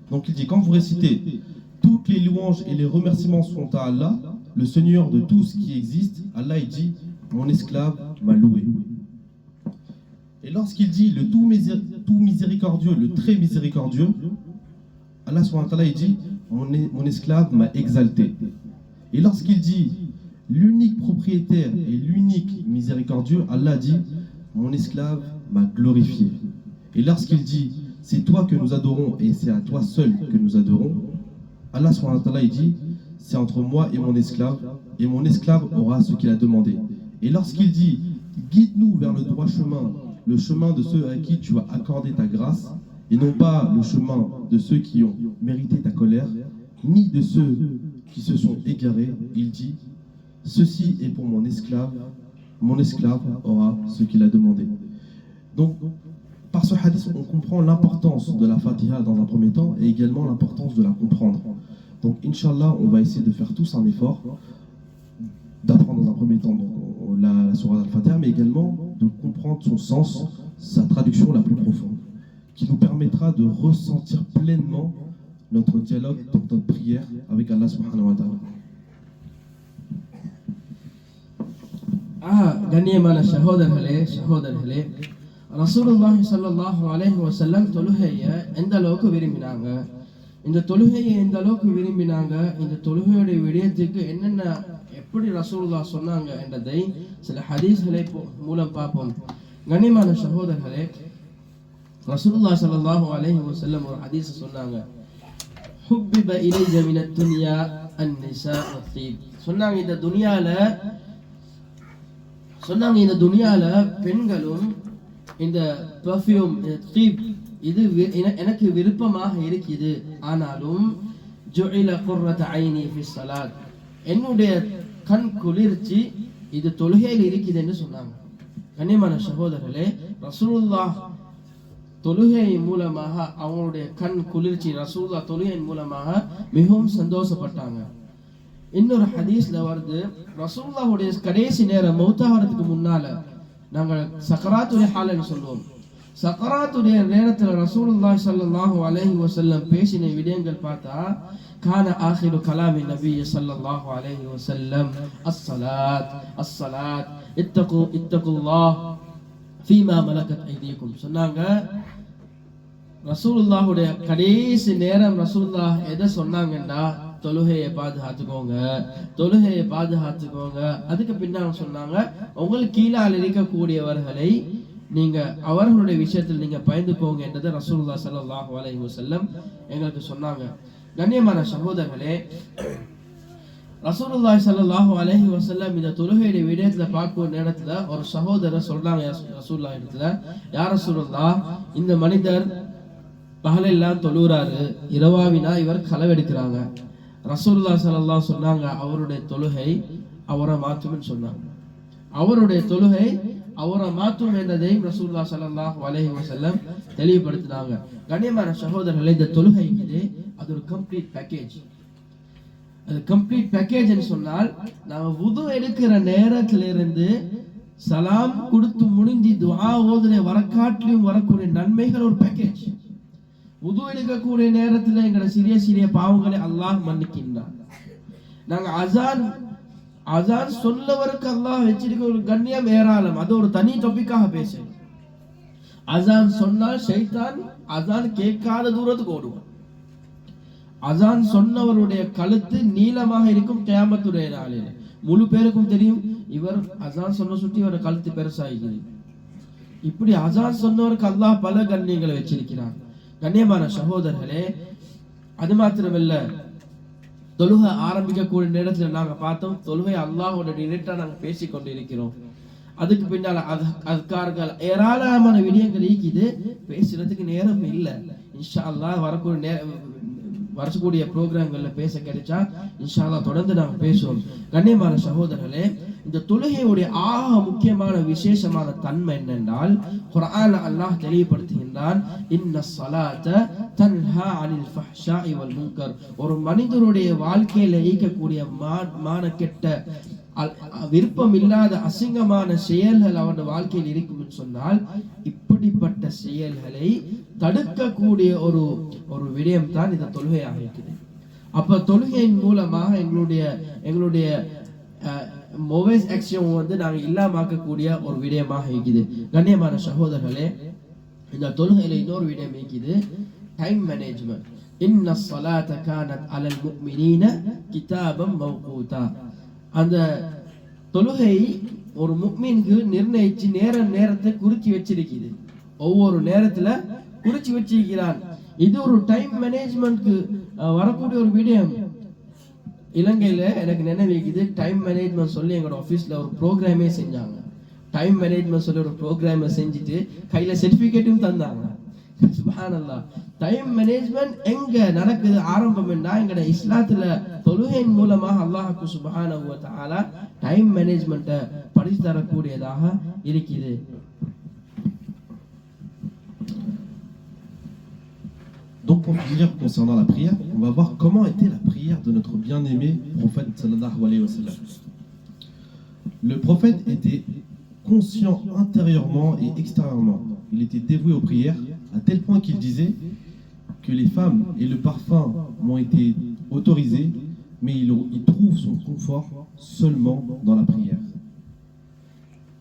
Donc il dit, quand vous récitez, toutes les louanges et les remerciements sont à Allah, le Seigneur de tout ce qui existe. Allah il dit, mon esclave m'a loué. Et lorsqu'il dit le tout miséricordieux, le très miséricordieux, Allah subhanahu wa ta'ala il dit, mon esclave m'a exalté. Et lorsqu'il dit l'unique propriétaire et l'unique miséricordieux, Allah dit, mon esclave m'a glorifié. Et lorsqu'il dit, c'est toi que nous adorons et c'est à toi seul que nous adorons, Allah subhanahu wa ta'ala il dit, c'est entre moi et mon esclave aura ce qu'il a demandé. Et lorsqu'il dit, guide-nous vers le droit chemin, le chemin de ceux à qui tu vas accorder ta grâce, et non pas le chemin de ceux qui ont mérité ta colère, ni de ceux qui se sont égarés, il dit, ceci est pour mon esclave aura ce qu'il a demandé. Donc, par ce hadith, on comprend l'importance de la Fatiha dans un premier temps, et également l'importance de la comprendre. Donc, Inch'Allah, on va essayer de faire tous un effort, d'apprendre dans un premier temps la sourate al-Fatiha, mais également de comprendre son sens, sa traduction la plus profonde, qui nous permettra de ressentir pleinement notre dialogue, notre prière avec Allah subhanahu wa ta'ala. கண்ணியமான சகோதரர்களே ரசூலுல்லாஹி ஸல்லல்லாஹு அலைஹி வஸல்லம் தொழுகையை எந்த அளவுக்கு விரும்பினாங்க, இந்த தொழுகையை எந்த அளவுக்கு விரும்பினாங்க, இந்த தொழுகையுடைய விடயத்துக்கு என்னென்ன எப்படி ரசூலுல்லாஹ் சொன்னாங்க என்றதை சில ஹதீஸ்களை மூலம் பார்ப்போம். கண்ணியமான சகோதரர்களே, ரசூலுல்லாஹி ஸல்லல்லாஹு அலைஹி வஸல்லம் ஒரு ஹதீஸ் சொன்னாங்க, ஹுப்பிப இலைய மினத் துன்யா அன்-நிஸா வத்-தீப். சொன்னாங்க இந்த துனியால பெண்களும் இந்த பெர்ஃப்யூம் தீப் இது எனக்கு விருப்பமாக இருக்குது, ஆனாலும் ஜுஇல குர்ரத ஐனி ஃபி ஸலாத், என்னுடைய கண் குளிர்ச்சி இது தொழுகையில் இருக்குது என்று சொன்னாங்க. கண்ணியமான சகோதரர்களே, ரசூலுல்லாஹ் தொழுகை மூலமாக அவங்களுடைய கண் குளிர்ச்சி ரசூலுல்லாஹ் தொழுகையின் மூலமாக மிகவும் சந்தோஷப்பட்டாங்க. இன்னொரு ஹதீஸ்ல வருது, ரசூலுல்லாஹுடைய கடைசி நேரம் மௌத்தாகிறதுக்கு முன்னால நாங்கள் சக்கராத்துடைய ஹால்னு சொல்லுவோம். சக்கராத்துடைய நேரத்தில் ரசூலுல்லாஹி ஸல்லல்லாஹு அலைஹி வஸல்லம் பேசின விடயங்கள் பார்த்தா, கான ஆகிரு கலாமி நபி ஸல்லல்லாஹு அலைஹி வஸல்லம் அஸ்ஸலாத் இத்தகுல்லாஹ் ஃபீமா மலக்கத் ஐதீக்கும். சொன்னாங்க ரசூலுல்லாஹுடைய கடைசி நேரம் ரசூலுல்லாஹ் எதை சொன்னாங்கன்னா, தொழுகையை பாதுகாத்துக்கோங்க. அதுக்கு பின்னால் சொன்னாங்க, உங்களுக்கு கீழால் இருக்கக்கூடியவர்களை நீங்க அவர்களுடைய விஷயத்தில் நீங்க பயந்துக்கோங்க என்றதை ரசூலுல்லாஹி ஸல்லல்லாஹு அலைஹி வஸல்லம் எங்களுக்கு சொன்னாங்க. கண்ணியமான சகோதரர்களே, ரசூலுல்லாஹி ஸல்லல்லாஹு அலைஹி வஸல்லம் இந்த தொழுகையுடைய விடயத்துல பார்க்கும் நேரத்துல ஒரு சகோதரர் சொல்றாங்க ரசூலுல்லாஹ் இடத்துல, யா ரசூலுல்லாஹ், இந்த மனிதர் பகலெல்லாம் தொழுறாரு, இரவாவினா இவர் களவெடுக்கிறாங்க. ரசூலுல்லாஹி ஸல்லல்லாஹு சொன்னாங்க, அவருடைய தொழுகை அவரை மாற்றும்னு சொன்னாங்க. அவருடைய தொழுகை அவரை மாற்றும் என்றதை ரசூலுல்லாஹி ஸல்லல்லாஹு அலைஹி வஸல்லம் தெளிவுபடுத்தினாங்க. கண்ணியமான சகோதரர்களே, இந்த தொழுகை அது ஒரு கம்ப்ளீட் பேக்கேஜ். அது கம்ப்ளீட் பேக்கேஜ் என்று சொன்னால், நாம வுது எடுக்கிற நேரத்திலிருந்து சலாம் கொடுத்து முடிஞ்சு துஆ ஓதுற வரக்காட்டிலும் வரக்கூடிய நன்மைகள் ஒரு பேக்கேஜ். வுது எடுக்கக்கூடிய நேரத்தில் எங்களை சிறிய சிறிய பாவங்களை அல்லாஹ் மன்னிக்கின்றான். நாங்க அசான் சொல்லவருக்கு அல்லாஹ் வச்சிருக்க ஒரு கண்ணியம் ஏராளம், அது ஒரு தனி டாபிக்காக பேசுறேன். அசான் சொன்னால் ஷைத்தான் அசான் கேட்காத தூரத்துக்கு ஓடுவான். அசான் சொன்னவருடைய கழுத்து நீளமாக இருக்கும் கியாமத்துடைய நாளில். முழு பேருக்கும் தெரியும், இவர் அசான் சொன்ன சுற்றி இவர கழுத்து பெருசாகிறது. இப்படி அசான் சொன்னவருக்கு அல்லாஹ் பல கண்ணியங்களை வச்சிருக்கிறான். கண்ணியமான சகோதரர்களே, அது மாத்திரமல்ல, தொழுகை ஆரம்பிக்கக்கூடிய நேரத்தில் நாங்க பார்த்தோம், தொழுகை அல்லாஹோட டிரெக்டா நாங்க பேசிக்கொண்டு இருக்கிறோம். அதுக்கு பின்னால அஸ்கார்கள் ஏராளமான விடயங்கள் இருக்குது, பேசுறதுக்கு நேரம் இல்லை. இன்ஷா அல்லாஹ் வரக்கூடிய ப்ரோக்ராம்கள்ல பேச கிடைச்சா இன்ஷா அல்லாஹ் தொடர்ந்து நாங்க பேசுவோம். கண்ணியமான சகோதரர்களே, இந்த தொழுகையுடைய ஆக முக்கியமான விசேஷமான தன்மை என்னென்றால், குர்ஆன்ல அல்லாஹ் தெளிவுபடுத்துகின்றான், இன்னஸ் ஸலாத தன்ஹா அனில் ஃபஹ்ஷாஇ வல் முன்கர். ஒரு மனிதனுடைய வாழ்க்கையில ஈக்கக்கூடிய மானக்கெட்ட விருப்பம் இல்லாத அசிங்கமான செயல்கள் அவருடைய வாழ்க்கையில் இருக்கும் சொன்னால், இப்படிப்பட்ட செயல்களை தடுக்கக்கூடிய ஒரு விடயம் தான் இந்த தொழுகையாக இருக்குது. அப்ப தொழுகையின் மூலமாக எங்களுடைய மொபைல் ஆக்ஷன் நாங்க இல்லாமக்கக்கூடிய ஒரு விடயமாக இருக்குது. கண்ணியமான சகோதரர்களே, இந்த தொழுகையில இன்னொரு விடயம் இருக்குது, டைம் மேனேஜ்மெண்ட். இன்ன ஸலாத கானத் அலல் முஃமினீன கிதாபம் மவ்கூதா. அந்த தொழுகை ஒரு முஃமினுக்கு நிர்ணயிச்சு நேரத்தை குறிச்சு வச்சிருக்குது. ஒவ்வொரு நேரத்துல குறிச்சு வச்சிருக்கிறான். இது ஒரு டைம் மேனேஜ்மெண்ட்க்கு வரக்கூடிய ஒரு விடயம். இலங்கையில எனக்கு நினைவுக்குது, டைம் மேனேஜ்மெண்ட் சொல்லி எங்களோட ஆஃபீஸ்ல ஒரு ப்ரோக்ராமே செஞ்சாங்க. டைம் மேனேஜ்மெண்ட் சொல்லி ஒரு ப்ரோக்ராமை செஞ்சுட்டு கையில சர்டிபிகேட்டும் தந்தாங்க. சுப்ஹானல்லாஹ். டைம் மேனேஜ்மெண்ட் எங்க நடக்குது ஆரம்பம்னா, எங்கட இஸ்லாத்துல தொழுகையின் மூலமாக அல்லாஹ் சுப்ஹானஹு வ தஆலா டைம் மேனேஜ்மெண்ட்டை படித்து தரக்கூடியதாக இருக்குது. Donc pour finir concernant la prière, on va voir comment était la prière de notre bien-aimé prophète sallallahu alayhi wa sallam. Le prophète était conscient intérieurement et extérieurement. Il était dévoué aux prières à tel point qu'il disait que les femmes et le parfum m'ont été autorisés, mais il trouve son confort seulement dans la prière.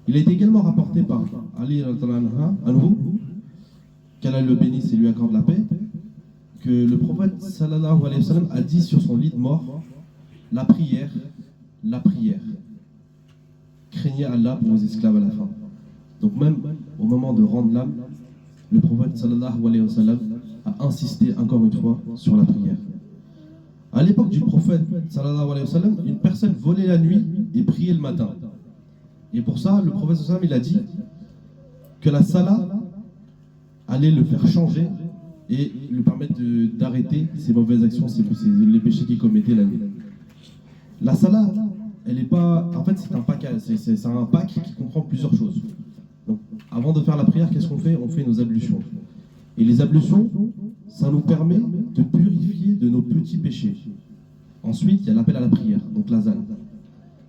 Il a été également rapporté par Ali anhu, qu'Allah le bénisse et lui accorde la paix, que le prophète sallallahu alayhi wa sallam a dit sur son lit de mort: la prière, la prière. Craignez Allah pour vos esclaves à la fin. Donc même au moment de rendre l'âme, le prophète sallallahu alayhi wa sallam a insisté encore une fois sur la prière. À l'époque du prophète sallallahu alayhi wa sallam, une personne volait la nuit et priait le matin. Et pour ça, le prophète sallallahu alayhi wa sallam, il a dit que la salat allait le faire changer et lui permettre d'arrêter ses mauvaises actions, les péchés qu'il commettait la nuit. La salat, elle est pas. En fait, c'est un pack, c'est un pack qui comprend plusieurs choses. Donc, avant de faire la prière, qu'est-ce qu'on fait? On fait nos ablutions. Et les ablutions, ça nous permet de purifier de nos petits péchés. Ensuite, il y a l'appel à la prière, donc l'azan.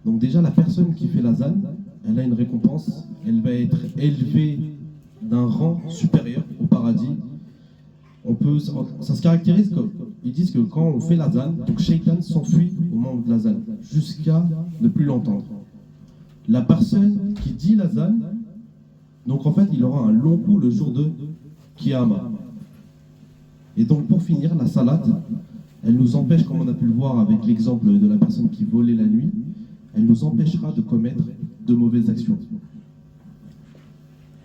Donc déjà, la personne qui fait l'azan, elle a une récompense, elle va être élevée d'un rang supérieur au paradis. Ça se caractérise comme, ils disent que quand on fait l'azan, donc Shaitan s'enfuit au moment de l'azan, jusqu'à ne plus l'entendre. La personne qui dit l'azan, donc en fait, il aura un long coup le jour de Kiyama. Et donc pour finir, la salat, elle nous empêche, comme on a pu le voir avec l'exemple de la personne qui volait la nuit, elle nous empêchera de commettre de mauvaises actions.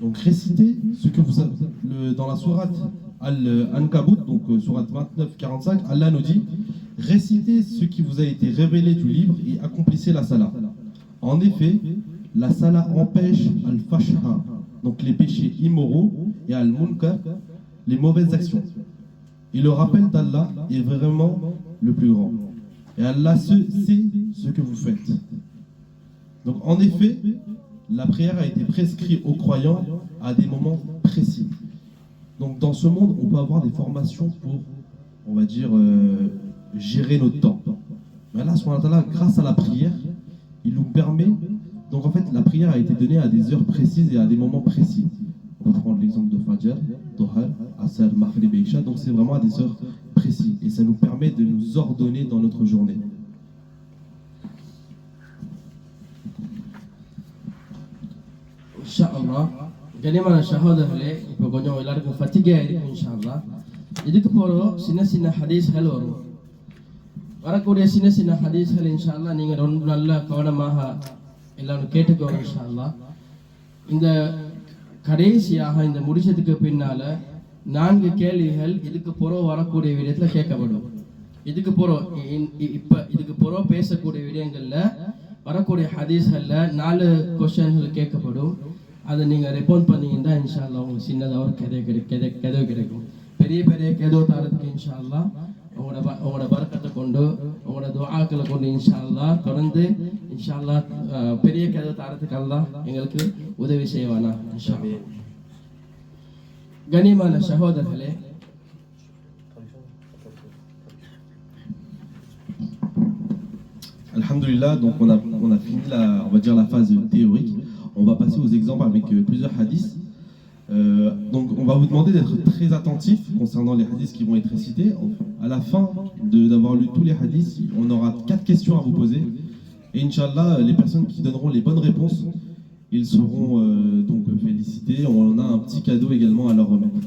Donc récitez ce que vous avez dans la sourate Al-Ankabut, donc sourate 29-45, Allah nous dit: récitez ce qui vous a été révélé du livre et accomplissez la salat. En effet, la salat empêche al-fashha, donc les péchés immoraux, et al-munkar, les mauvaises actions. Et le rappel d'Allah est vraiment le plus grand. Et Allah sait ce que vous faites. Donc en effet, la prière a été prescrite aux croyants à des moments précis. Donc dans ce monde, on peut avoir des formations pour, on va dire, gérer notre temps. Mais Allah, grâce à la prière, il nous permet. Donc en fait, la prière a été donnée à des heures précises et à des moments précis. On va prendre l'exemple de Fajr, Duha, Asr, Maghrib et Isha. Donc c'est vraiment à des heures précises. Et ça nous permet de nous ordonner dans notre journée. இன்ஷாஅல்லாஹ் கனிமான சகோதரர்களே, இப்போ கொஞ்சம் எல்லாருக்கும் ஃபத்திகா இருக்கும் இன்ஷாஅல்லாஹ். இதுக்கு போகிறோம் சின்ன சின்ன ஹதீஸ்கள் வரும். வரக்கூடிய சின்ன சின்ன ஹதீஸ்கள் இன்ஷாஅல்லாஹ் நீங்கள் ரொம்ப நல்ல கவனமாக எல்லாரும் கேட்டுக்கோங்க இன்ஷாஅல்லாஹ். இந்த கடைசியாக இந்த முடிச்சதுக்கு பின்னால 4 கேள்விகள் இதுக்கு புறம் வரக்கூடிய விடயத்தில் கேட்கப்படும். இதுக்கு புறம் இப்போ இதுக்கு புறம் பேசக்கூடிய விடயங்களில் வரக்கூடிய ஹதீஸ்களில் 4 கொஸ்டின்கள் கேட்கப்படும். அதை நீங்கள் ரெஸ்பாண்ட் பண்ணீங்கன்னா இன்ஷாஅல்லாஹ் உங்களுக்கு சின்னதாக ஒரு கதவு கிடைக்கும். பெரிய பெரிய கதவு தரத்துக்கு இன்ஷாஅல்லாஹ் உங்களோட பரக்கத்தை கொண்டு உங்களோட துஆக்களை கொண்டு இன்ஷாஅல்லாஹ் தொடர்ந்து இன்ஷாஅல்லாஹ் பெரிய கதவு தரத்துக்கு அல்லாஹ் எங்களுக்கு உதவி செய்வானா இன்ஷாஅல்லாஹ். கனிமான சகோதரர்களே, Alhamdulillah, donc on a fini on va dire la phase théorique. On va passer aux exemples avec plusieurs hadiths. Donc on va vous demander d'être très attentifs concernant les hadiths qui vont être récités. À la fin d'avoir lu tous les hadiths, on aura 4 questions à vous poser. Et Inch'Allah, les personnes qui donneront les bonnes réponses, ils seront donc félicités. On a un petit cadeau également à leur remettre.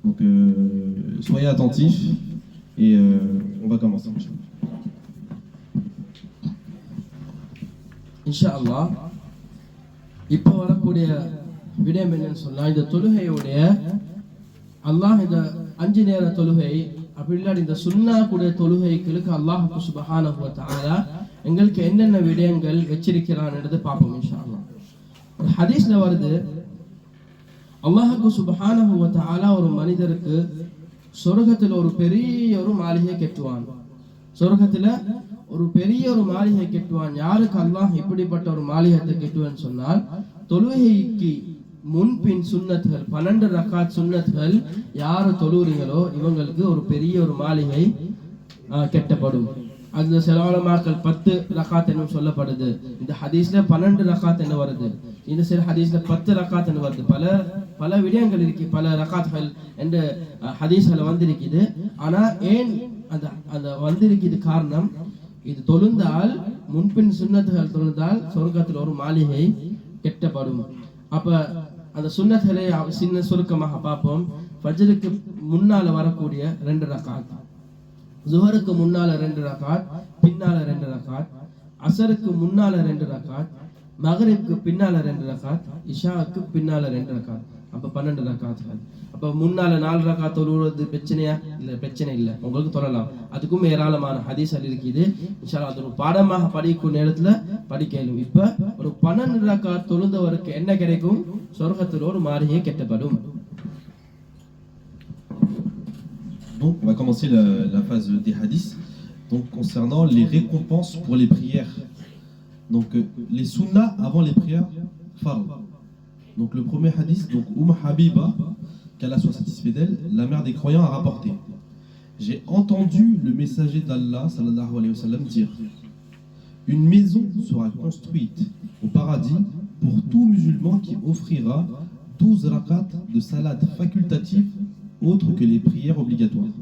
Donc soyez attentifs et on va commencer. இன்ஷாஅல்லாஹ் இப்போ வரக்கூடிய விடயம் என்னன்னு சொன்னா, இந்த தொழுகையுடைய அல்லாஹ் இந்த 5 நேர தொழுகை அப்படி இல்லாட்டி இந்த சுன்னா கூடிய தொழுகைகளுக்கு அல்லாஹ் சுப்ஹானஹு வ தஆலா எங்களுக்கு என்னென்ன விடயங்கள் வச்சிருக்கிறான்ன்றது பார்ப்போம் இன்ஷாஅல்லாஹ். ஒரு ஹதீஸ்ல வருது, அல்லாஹ் சுப்ஹானஹு வ தஆலா ஒரு மனிதருக்கு சொர்க்கத்தில் ஒரு பெரிய ஒரு மாளிகை கட்டுவான். சொர்க்கத்தில் ஒரு பெரிய ஒரு மாளிகை கட்டுவான். யாருக்கு அல்லாஹ் இப்படிப்பட்ட ஒரு மாளிகத்தை கட்டுவான்னு சொன்னால், தொழுகைக்கு முன்பின் சுன்னத்துகள் 12 ரக்காத் சுன்னத்துகள் யாரு தொழுறீங்களோ இவங்களுக்கு ஒரு பெரிய ஒரு மாளிகை கட்டப்படும். அந்த சில உலமாக்கள் 10 ரக்காத் என்று சொல்லப்படுது. இந்த ஹதீஸ்ல 12 ரக்காத் என்ன வருது. இந்த சில ஹதீஸ்ல 10 ரக்காத் என்று வருது. பல விடயங்கள் இருக்கு, பல ரக்காத்கள் என்ற ஹதீஸ்ல வந்திருக்குது. ஆனா ஏன் அந்த வந்திருக்குது காரணம், இது தொழுந்தால் முன்பின் சுன்னத்துகள் தொழுந்தால் சொர்க்கத்தில் ஒரு மாளிகை கெட்டப்படும். அப்ப அந்த சுன்னத்துகளை சின்ன சுருக்கமாக பார்ப்போம். ஃபஜ்ருக்கு முன்னால வரக்கூடிய 2 ரக்காத், zuhருக்கு முன்னால 2 ரக்காத், பின்னால 2 ரக்காத், அசருக்கு முன்னால 2 ரக்காத், மகரிப்க்கு பின்னால 2 ரக்காத், இஷாவுக்கு பின்னால 2 ரக்காத். அப்ப 12 ரக்காத்கள். அப்ப முன்னால 4 ரக்காத் தொழுவது பிரச்சனையா? இல்ல, பிரச்சனை இல்லை, உங்களுக்கு தொழலாம். அதுக்கும் ஏராளமான ஹதீஸ்கள் இருக்குது. இன்ஷாஅல்லாஹ் அது ஒரு பாடமாக படிக்கும் நேரத்துல படிக்கலும். இப்ப ஒரு 12 ரக்காத் தொழுந்தவருக்கு என்ன கிடைக்கும்? சொர்க்கத்தில் ஒரு மாளிகை கட்டப்படும். Donc, on va commencer la phase des hadiths. Donc, concernant les récompenses pour les prières. Donc, les sunnahs avant les prières, fard. Donc, le premier hadith, donc, Habiba, qu'Allah soit satisfait d'elle, la mère des croyants, a rapporté: j'ai entendu le messager d'Allah, sallallahu alayhi wa sallam, dire: une maison sera construite au paradis pour tout musulman qui offrira 12 rakats de salat facultative autre que les prières obligatoires.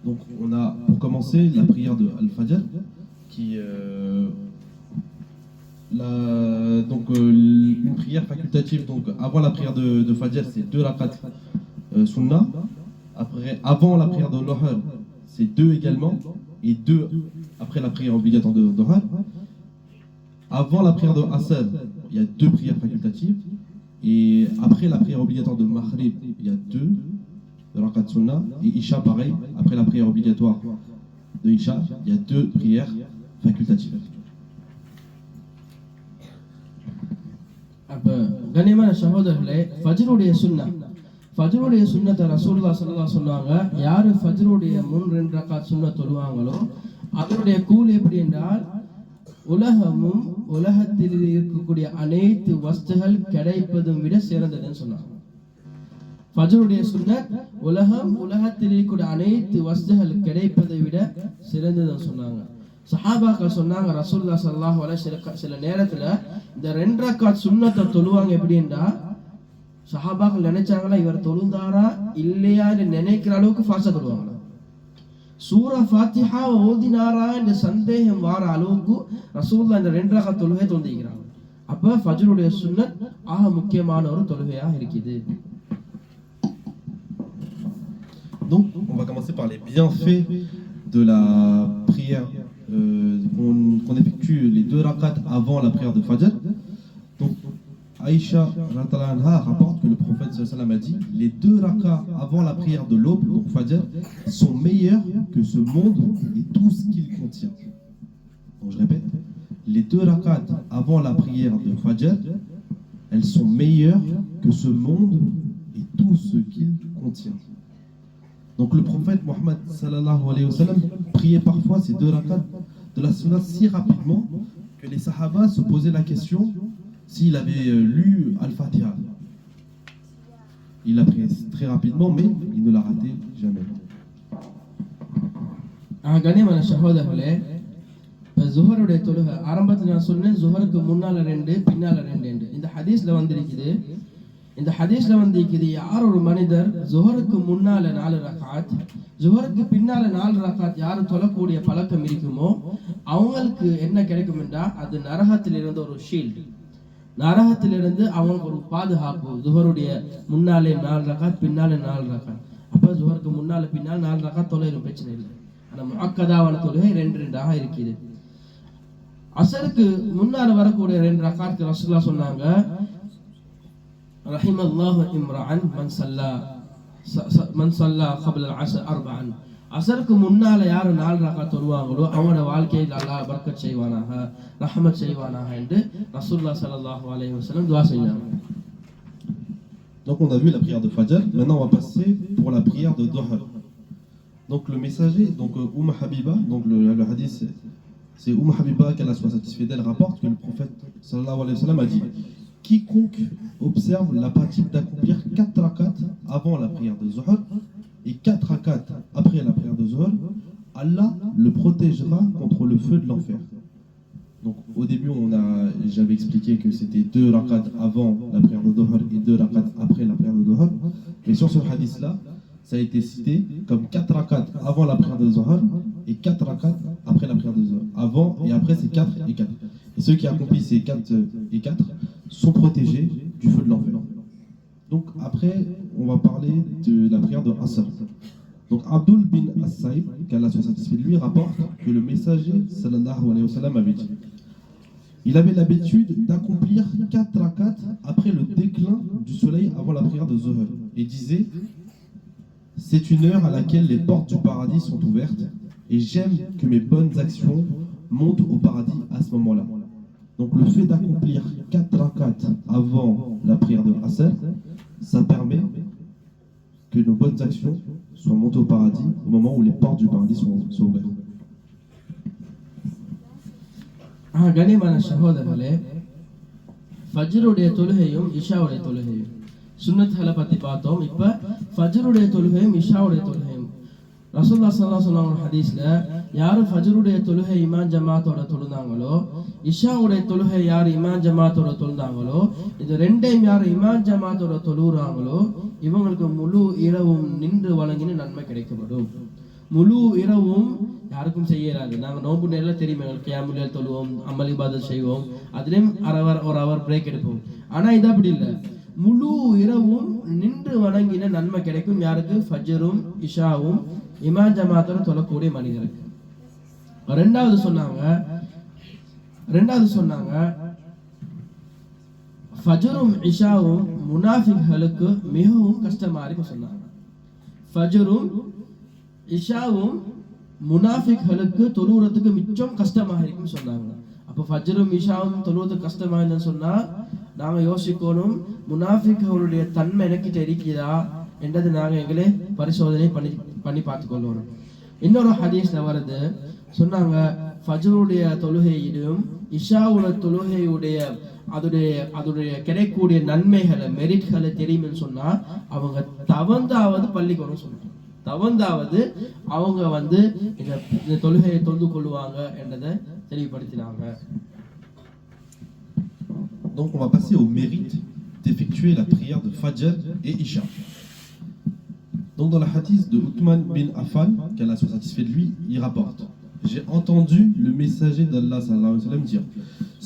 Donc on a pour commencer la prière de Al-Fajr qui une prière facultative, donc avant la prière de Fajr c'est 2 rakats sunnah, avant la prière de Dhuhr c'est 2 également, et 2 après la prière obligatoire de Dhuhr. Avant la prière de Asr il y a 2 prières facultatives, et après la prière obligatoire de Maghrib, il y a 2 rakat sunnah, et Isha pareil, après la prière obligatoire de Isha, il y a 2 prières facultatives. அப்ப கண்ணியமான சகோதரர்களே, ஃபஜ்ருடைய சுன்னத்தை ரசூலுல்லாஹ் ஸல்லல்லாஹு அலைஹி சொன்னாங்க. யாரு ஃபஜ்ருடைய முன் 2 ரக்காத் சுன்னத் தொழுவாங்களோ அதனுடைய கூலி எப்படி என்றால், உலகமும் உலகத்தில் இருக்கக்கூடிய அனைத்து வஸ்துகள் கிடைப்பதும் விட சிறந்ததுன்னு சொன்னாங்க. ஃபஜ்ருடைய சுன்னத் உலகத்தில் இருக்கக்கூடிய அனைத்து வஸ்துகள் கிடைப்பதை விட சிறந்ததுன்னு சொன்னாங்க. சஹாபாக்கள் சொன்னாங்க, ரசூலுல்லாஹ் ஸல்லல்லாஹு அலைஹி வஸல்லம் சில நேரத்துல இந்த 2 ரக்காத் சுன்னத்தை தொழுவாங்க. எப்படின்னா சஹாபாக்கள் நினைச்சாங்களா இவர் தொழுந்தாரா இல்லையான்னு நினைக்கிற அளவுக்கு ஃபாஸ்டா தொழுவாங்களா. சூரா ஃபாத்திஹா ஓதினாரா என்ற சந்தேகம் வார அளவுக்கு ரசூலுல்லாஹ் இந்த 2 ரக்காத் தொழுகை தொழுதிக்கிறாங்க. அப்ப ஃபஜ்ருடைய சுன்னத் ஆக முக்கியமான ஒரு தொழுகையாக இருக்குது. Donc on va commencer par les bienfaits de la prière qu'on effectue les 2 rakats avant la prière de Fajr. Donc Aïcha rapporte que le prophète sallallahu alayhi wa sallam a dit: les 2 rakats avant la prière de l'aube, donc Fajr, sont meilleurs que ce monde et tout ce qu'il contient. Donc je répète, les 2 rakats avant la prière de Fajr, elles sont meilleures que ce monde et tout ce qu'il contient. Donc le prophète Mohammed sallallahu alayhi wa sallam priait parfois ces 2 rakats de la sunna si rapidement que les sahaba se posaient la question s'il avait lu Al-Fatiha. Il l'a prié très rapidement, mais il ne l'a raté jamais. கண்ணியமான சகோதரர்களே, zuhருடைய தொழுகை ஆரம்பத்தில் நான் சொன்னேன், zuhருக்கு முன்னால 2 பின்னால 2 என்று இந்த ஹதீஸ்ல வந்திருக்குது. இந்த ஹதீஸ்ல வந்திருக்குது, யார் ஒரு மனிதர் zuhருக்கு முன்னால 4 ரக்காத் zuhருக்கு பின்னால 4 ரக்காத் யாரு தொழக்கூடிய பழக்கம் இருக்குமோ அவங்களுக்கு என்ன கிடைக்கும் என்றால், அது நரகத்திலிருந்து ஒரு ஷீல்டு, நரகத்திலிருந்து அவங்களுக்கு ஒரு பாதுகாப்பு. zuhருடைய முன்னாலே 4 ரக்காத் பின்னாலே 4 ரக்காத். அப்ப zuhருக்கு முன்னால பின்னால 4 ரக்காத் தொழுகையிலும் பிரச்சனை இல்லை. ஆனா முஅக்கதாவான தொழுகை 2 இருக்குது. அசருக்கு முன்னால வரக்கூடிய 2 ரக்காத்துக்கு ரசூலுல்லாஹ் சொன்னாங்க, ரஹிமல்லாஹு இம்ரான் மன் ஸல்லா قبل العصر 4. அசருக்கு முன்னால யார் 4 ரக்காத் தொழுவாங்களோ அவங்களோட வாழ்க்கையில் அல்லாஹ் பரக்கத் செய்வானாக, ரஹ்மத் செய்வானாக என்று ரசூலுல்லாஹ் ஸல்லல்லாஹு அலைஹி வஸல்லம் துஆ செஞ்சாங்க. Donc on a vu la prière de Fajr, maintenant on va passer pour la prière de Dhuhr. Donc le messager, donc Habiba, donc le hadith c'est Habiba, qu'Allah soit satisfait d'elle, rapporte que le prophète sallallahu alayhi wa sallam a dit: quiconque observe la pratique d'accomplir 4 rakats avant la prière de Dhuhr et 4 rakats après la prière de Dhuhr, Allah le protégera contre le feu de l'enfer. Donc au début, j'avais expliqué que c'était 2 rakats avant la prière de Dhuhr et 2 rakats après la prière de Dhuhr. Mais sur ce hadith-là, ça a été cité comme 4 rakats avant la prière de Dhuhr et 4 rakats après la prière de Dhuhr. Avant et après, c'est 4 et 4. Et ceux qui accomplissent ces 4 et 4 sont protégés du feu de l'enfer. Donc après, on va parler de la prière de Asr. Donc Abdul bin As-Saïb, qu'Allah soit satisfait de lui, rapporte que le messager sallallahu alayhi wa sallam avait dit: il avait l'habitude d'accomplir 4 rakats après le déclin du soleil avant la prière de Zuhr et disait: c'est une heure à laquelle les portes du paradis sont ouvertes et j'aime que mes bonnes actions montent au paradis à ce moment-là. Donc le fait d'accomplir 4 rakats avant la prière de Asr, ça permet que nos bonnes actions soient montées au paradis au moment où les portes du paradis sont ouvertes. கனிமான சகோதரர்களே, ஃபஜ்ருடைய தொழுகையும் இஷாவுடைய தொழுகையும் சுன்னத்களை பத்தி பார்த்தோம். இப்ப ஃபஜ்ருடைய தொழுகையும் இஷாவுடைய தொழுகையும் ரசூலுல்லாஹி ஸல்லல்லாஹு அலைஹி வஸல்லம் ஹதீஸ்ல யாரு ஃபஜ்ருடைய தொழுகை இமாம் ஜமாத்தோட தொழுதாங்களோ, இஷாவுடைய தொழுகை யார் இமாம் ஜமாத்தோட தொழுதாங்களோ, இது ரெண்டையும் யார் இமாம் ஜமாத்தோட தொழுறாங்களோ இவங்களுக்கு முழு இரவும் நின்று வழங்கின நன்மை கிடைக்கப்படும். முழு இரவும் யாருக்கும் செய்யறாது. நாங்க நோன்பு நேரில் தெரியும், எங்களுக்கு கியாமுல் தொழுவோம், அமல் இபாதத் செய்வோம், அதுலயும் ஒரு அவர் பிரேக் எடுப்போம். ஆனா இது அப்படி இல்லை, முழு இரவும் நின்று வணங்கின நன்மை கிடைக்கும். யாருக்கு? ஃபஜ்ரும் இஷாவும் இமாம் ஜமாத்தோட தொழக்கூடிய மனிதருக்கு. ரெண்டாவது சொன்னாங்க ஃபஜ்ரும் இஷாவும் முனாஃபிக்களுக்கு மிகவும் கஷ்டமா இருக்கும் சொன்னாங்க. ஃபஜ்ரும் இஷாவும் முனாஃபிக்களுக்கு தொழுவுறதுக்கு மிச்சம் கஷ்டமாக இருக்கும் சொன்னாங்க. அப்போ ஃபஜ்ரும் இஷாவும் தொழுவதுக்கு கஷ்டமா இருந்ததுன்னு சொன்னா நாங்க யோசிக்கணும், முனாஃபிக்களுடைய தன்மை எனக்கிட்ட இருக்குதா என்றது நாங்க எங்களே பரிசோதனை பண்ணி பார்த்துக்கொள்ளணும். இன்னொரு ஹதீஸ்ல வருது, சொன்னாங்க ஃபஜ்ருடைய தொழுகையிலும் இஷாவுடைய தொழுகையுடைய அதோடைய கிடைக்கக்கூடிய நன்மைகளை மெரிட்களை தெரியும்னு சொன்னா அவங்க தவந்தாவது பள்ளிக்கணும் சொன்னாங்க. தவந்தாவது அவங்க இந்த தொழுகையை தொழுது கொள்வாங்க என்றதை தெளிவுபடுத்தினாங்க. Donc on va passer au mérite d'effectuer la prière de Fajr et Isha. Donc dans la hadith de Uthman bin Affan, qu'Allah soit satisfait de lui, il rapporte: j'ai entendu le messager d'Allah sallallahu alayhi wa sallam dire: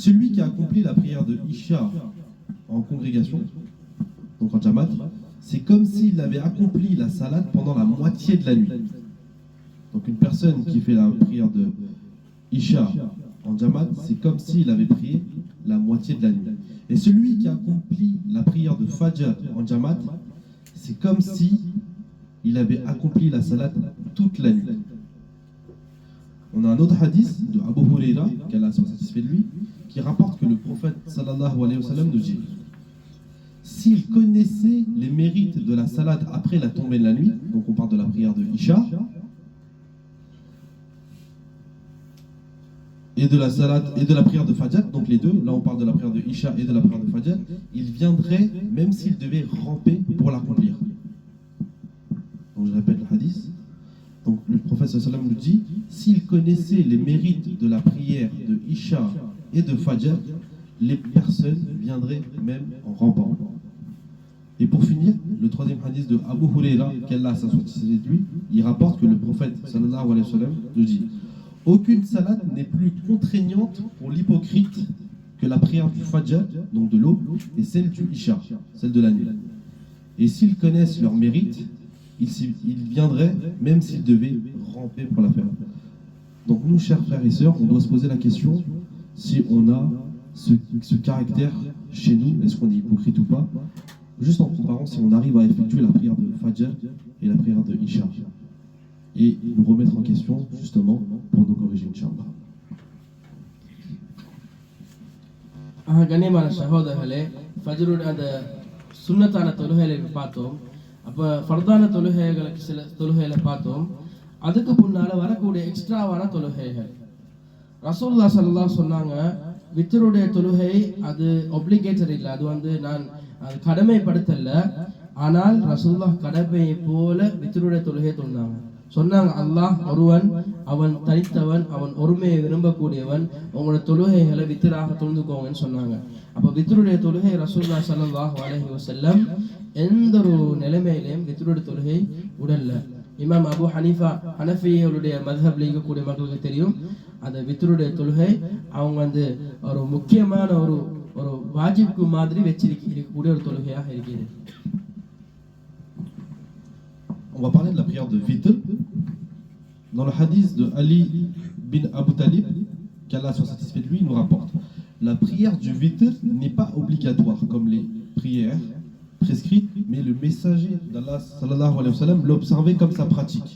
celui qui a accompli la prière de Isha en congrégation, donc en Jamaat, c'est comme s'il avait accompli la salade pendant la moitié de la nuit. Donc une personne qui fait la prière de Isha en Jamaat, c'est comme s'il avait prié la moitié de la nuit. Et celui qui accomplit la prière de Fajr en Jamaat, c'est comme si il avait accompli la salade toute la nuit. On a un autre hadith de Abu Huraira, qu'Allah soit satisfait de lui, qui rapporte que le prophète sallallahu alayhi wa sallam nous dit: s'il connaissait les mérites de la salade après la tombée de la nuit, donc on parle de la prière de Isha, et de la salade et de la prière de Fajr, donc les deux, là on parle de la prière de Isha et de la prière de Fajr, il viendrait même s'il devait ramper pour l'accomplir. Donc je répète le hadith. Donc le prophète sallallahu alayhi wa sallam nous dit: s'il connaissait les mérites de la prière de Isha et de Fajr, les personnes viendraient même en rampant. Et pour finir, le troisième hadith de Abu Huraira, qu'Allah soit satisfait de lui, il rapporte que le prophète sallallahu alayhi wa sallam nous dit: aucune salade n'est plus contraignante pour l'hypocrite que la prière du Fajr, donc de l'aube, et celle du Isha, celle de la nuit. Et s'ils connaissent leur mérite, ils viendraient même s'ils devaient ramper pour la faire. Donc nous, chers frères et sœurs, on doit se poser la question si on a ce caractère chez nous, est-ce qu'on est hypocrite ou pas, juste en comparant si on arrive à effectuer la prière de Fajr et la prière de Isha, et nous remettre en question justement pour nous corriger, Inch'Allah. கண்ணியமான சகோதரர்களே, ஃபஜ்ருடைய அந்த சுன்னத்தான தொழுகைகளை பார்த்தோம். அப்போ ஃபர்தான தொழுகைகளுக்கு சில தொழுகைகளை பார்த்தோம். அதுக்கு முன்னால வரக்கூடிய எக்ஸ்ட்ராவான தொழுகைகள் ரசூலுல்லாஹி ஸல்லல்லாஹு அலைஹி சொன்னாங்க, வித்ருடைய தொழுகை அது ஒப்ளிகேட்டரி இல்லை, அது நான் அது கடமைப்படுத்தல, ஆனால் ரசூலுல்லாஹ் கடமையை போல வித்ருடைய தொழுகையை தொழுந்தாங்க. சொன்னாங்க அல்லாஹ் ஒருவன், அவன் தனித்தவன், அவன் ஒருமையை விரும்பக்கூடியவன், உங்களோட தொழுகைகளை வித்ராக தொழுதுக்கோங்கன்னு சொன்னாங்க. அப்ப வித்ருடைய தொழுகை ரசூலுல்லாஹி ஸல்லல்லாஹு அலைஹி வஸல்லம் எந்த ஒரு நிலைமையிலையும் வித்ருடைய தொழுகை உடல்ல. இமாம் அபு ஹனீஃபா ஹனஃபியர்களுடைய மத்ஹப்ல இருக்கக்கூடிய மக்களுக்கு தெரியும், அந்த வித்ருடைய தொழுகை அவங்க ஒரு முக்கியமான ஒரு ஒரு வாஜிப்க்கு மாதிரி வச்சிருக்கக்கூடிய ஒரு தொழுகையாக இருக்குது. On va parler de la prière de Witr. Dans le hadith de Ali bin Abu Talib, qu'Allah soit satisfait de lui, il nous rapporte: la prière du Witr n'est pas obligatoire comme les prières prescrites, mais le messager d'Allah sallallahu alayhi wa sallam l'observait comme sa pratique.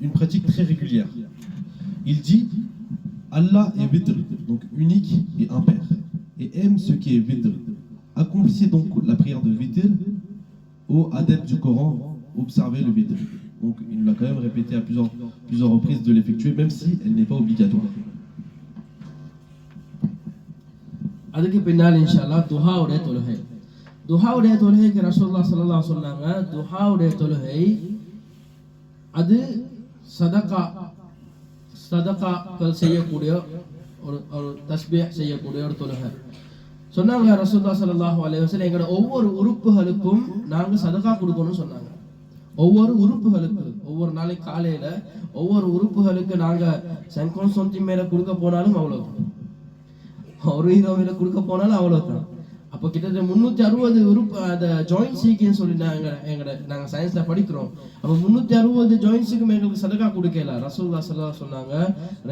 Une pratique très régulière. Il dit: Allah est Witr, donc unique et impair, et aime ce qui est Witr. Accomplissez donc la prière de Witr aux adeptes du Coran. Observer le Witr. Donc il nous l'a quand même répété à plusieurs reprises de l'effectuer, même si elle n'est pas obligatoire. அதுக்கு பின்னால் இன்ஷாஅல்லாஹ் துஹாவுடைய தொழுகை. துஹாவுடைய தொழுகைக்கு ரசூலுல்லாஹி ஸல்லல்லாஹு அலைஹி வஸல்லம் சொன்னாங்க, துஹாவுடைய தொழுகை அது சதகாக்கள் செய்யக்கூடிய ஒரு தஸ்பீஹ் செய்யக்கூடிய ஒரு தொழுகை. சொன்னாங்க ரசூலுல்லாஹி ஸல்லல்லாஹு அலைஹி வஸல்லம், எங்களோட ஒவ்வொரு உறுப்புகளுக்கும் நாங்க சதகா கொடுக்கணும்னு சொன்னாங்க. ஒவ்வொரு உறுப்புகளுக்கு ஒவ்வொரு நாளைக்கு காலையில ஒவ்வொரு உறுப்புகளுக்கு நாங்க 50 சென்டிமீட்டர் கொடுக்க போனாலும் அவ்வளவுதான், 1 கிலோமீட்டர் கொடுக்க போனாலும் அவ்வளவுதான். அப்போ கிட்டத்தட்ட 360 உறுப்பு அந்த ஜாயின்ட்ஸுக்குன்னு சொல்லி நாங்க சயின்ஸ்ல படிக்கிறோம். அப்போ 360 ஜாயின்ட்ஸுக்கும் எங்களுக்கு சதகா கொடுக்கல. ரசூலுல்லாஹி ஸல்லல்லாஹு அலைஹி வஸல்லம் சொன்னாங்க,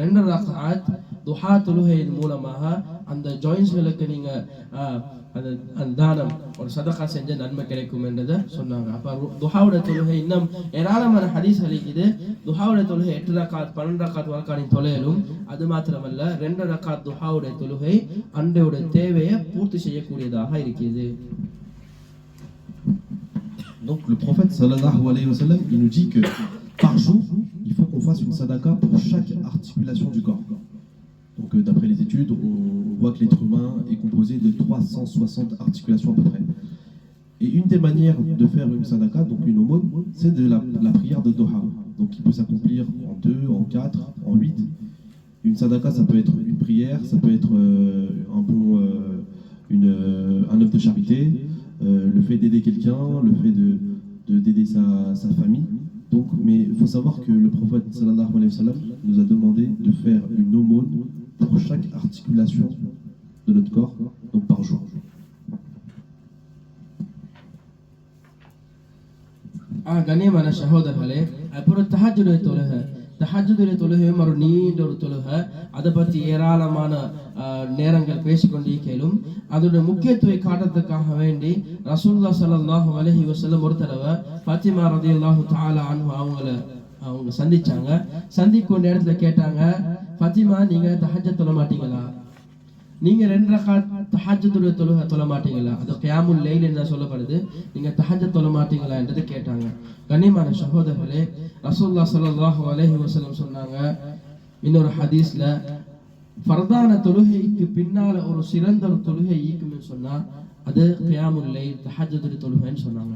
2 ரக்அத் துஹா தொழுகையின் மூலமாக அந்த ஜாயின்ட்ஸ்களுக்கு நீங்க அந்த தானம் ஒரு சதகா செஞ்ச நன்மை கிடைக்கும் என்றதை சொன்னாங்க. அப்ப துஹாவுடைய தொழுகை இன்னும் ஏராளமான ஹதீஸ் இருக்குது. துஹாவுடைய தொழுகை 8 ரக்காத் 12 ரக்காத் வரைக்கும் தொழுகையிலும், அது மாத்திரமல்ல 2 ரக்காத் துஹாவுடைய தொழுகை அன்றைய தேவையை பூர்த்தி செய்யக்கூடியதாக இருக்குது. Donc le prophète sallallahu alayhi wa sallam, il nous dit que par jour, il faut qu'on fasse une sadaqa pour chaque articulation du corps. Donc d'après les études, on voit que l'être humain est composé de 360 articulations à peu près. Et une des manières de faire une sadaqa, donc une aumône, c'est de la prière de Duha. Donc il peut s'accomplir en 2, en 4, en 8. Une sadaqa, ça peut être une prière, ça peut être un œuvre de charité, le fait d'aider quelqu'un, le fait d'aider sa famille. Donc, mais il faut savoir que le prophète sallallahu alayhi wa sallam nous a demandé de faire une aumône pour chaque articulation de notre corps, donc par jour. கண்ணியமான சகோதரர்களே, அப்புறம் தஹஜ்ஜுடைய தொழுகை. தஹஜ்ஜுடைய தொழுகையும் ஒரு நீண்ட ஒரு தொழுகை. அதை பற்றி ஏராளமான நேரங்கள் பேசிக்கொண்டிருக்கலும், அதோட முக்கியத்துவத்தை காட்டுறதுக்காக வேண்டி ரசூலுல்லாஹி ஸல்லல்லாஹு அலைஹி வஸல்லம் ஒரு தடவை ஃபாத்திமா ரலியல்லாஹு தஆலா அன்ஹா அவங்க சந்திச்சாங்க. சந்திக்கும் நேரத்துல கேட்டாங்க, ஃபாத்திமா நீங்க தஹஜ்ஜத் தொழ மாட்டீங்களா? நீங்க 2 ரக்காத் தஹஜ்ஜுடைய தொழுகை தொழ மாட்டீங்களா? அது கியாமுல் லைல் என்று சொல்லப்படுது. நீங்க தஹஜ்ஜத் தொழ மாட்டீங்களா என்றது கேட்டாங்க. கண்ணியமான சகோதரர்களே, ரசூலுல்லாஹி ஸல்லல்லாஹு அலைஹி வஸல்லம் சொன்னாங்க இன்னொரு ஹதீஸ்ல, ஃபர்தான தொழுகைக்கு பின்னால ஒரு சிறந்த ஒரு தொழுகை ஈக்கும்னு சொன்னா அது கியாமுல் லைல் தஹஜ்ஜுடைய தொழுகைன்னு சொன்னாங்க.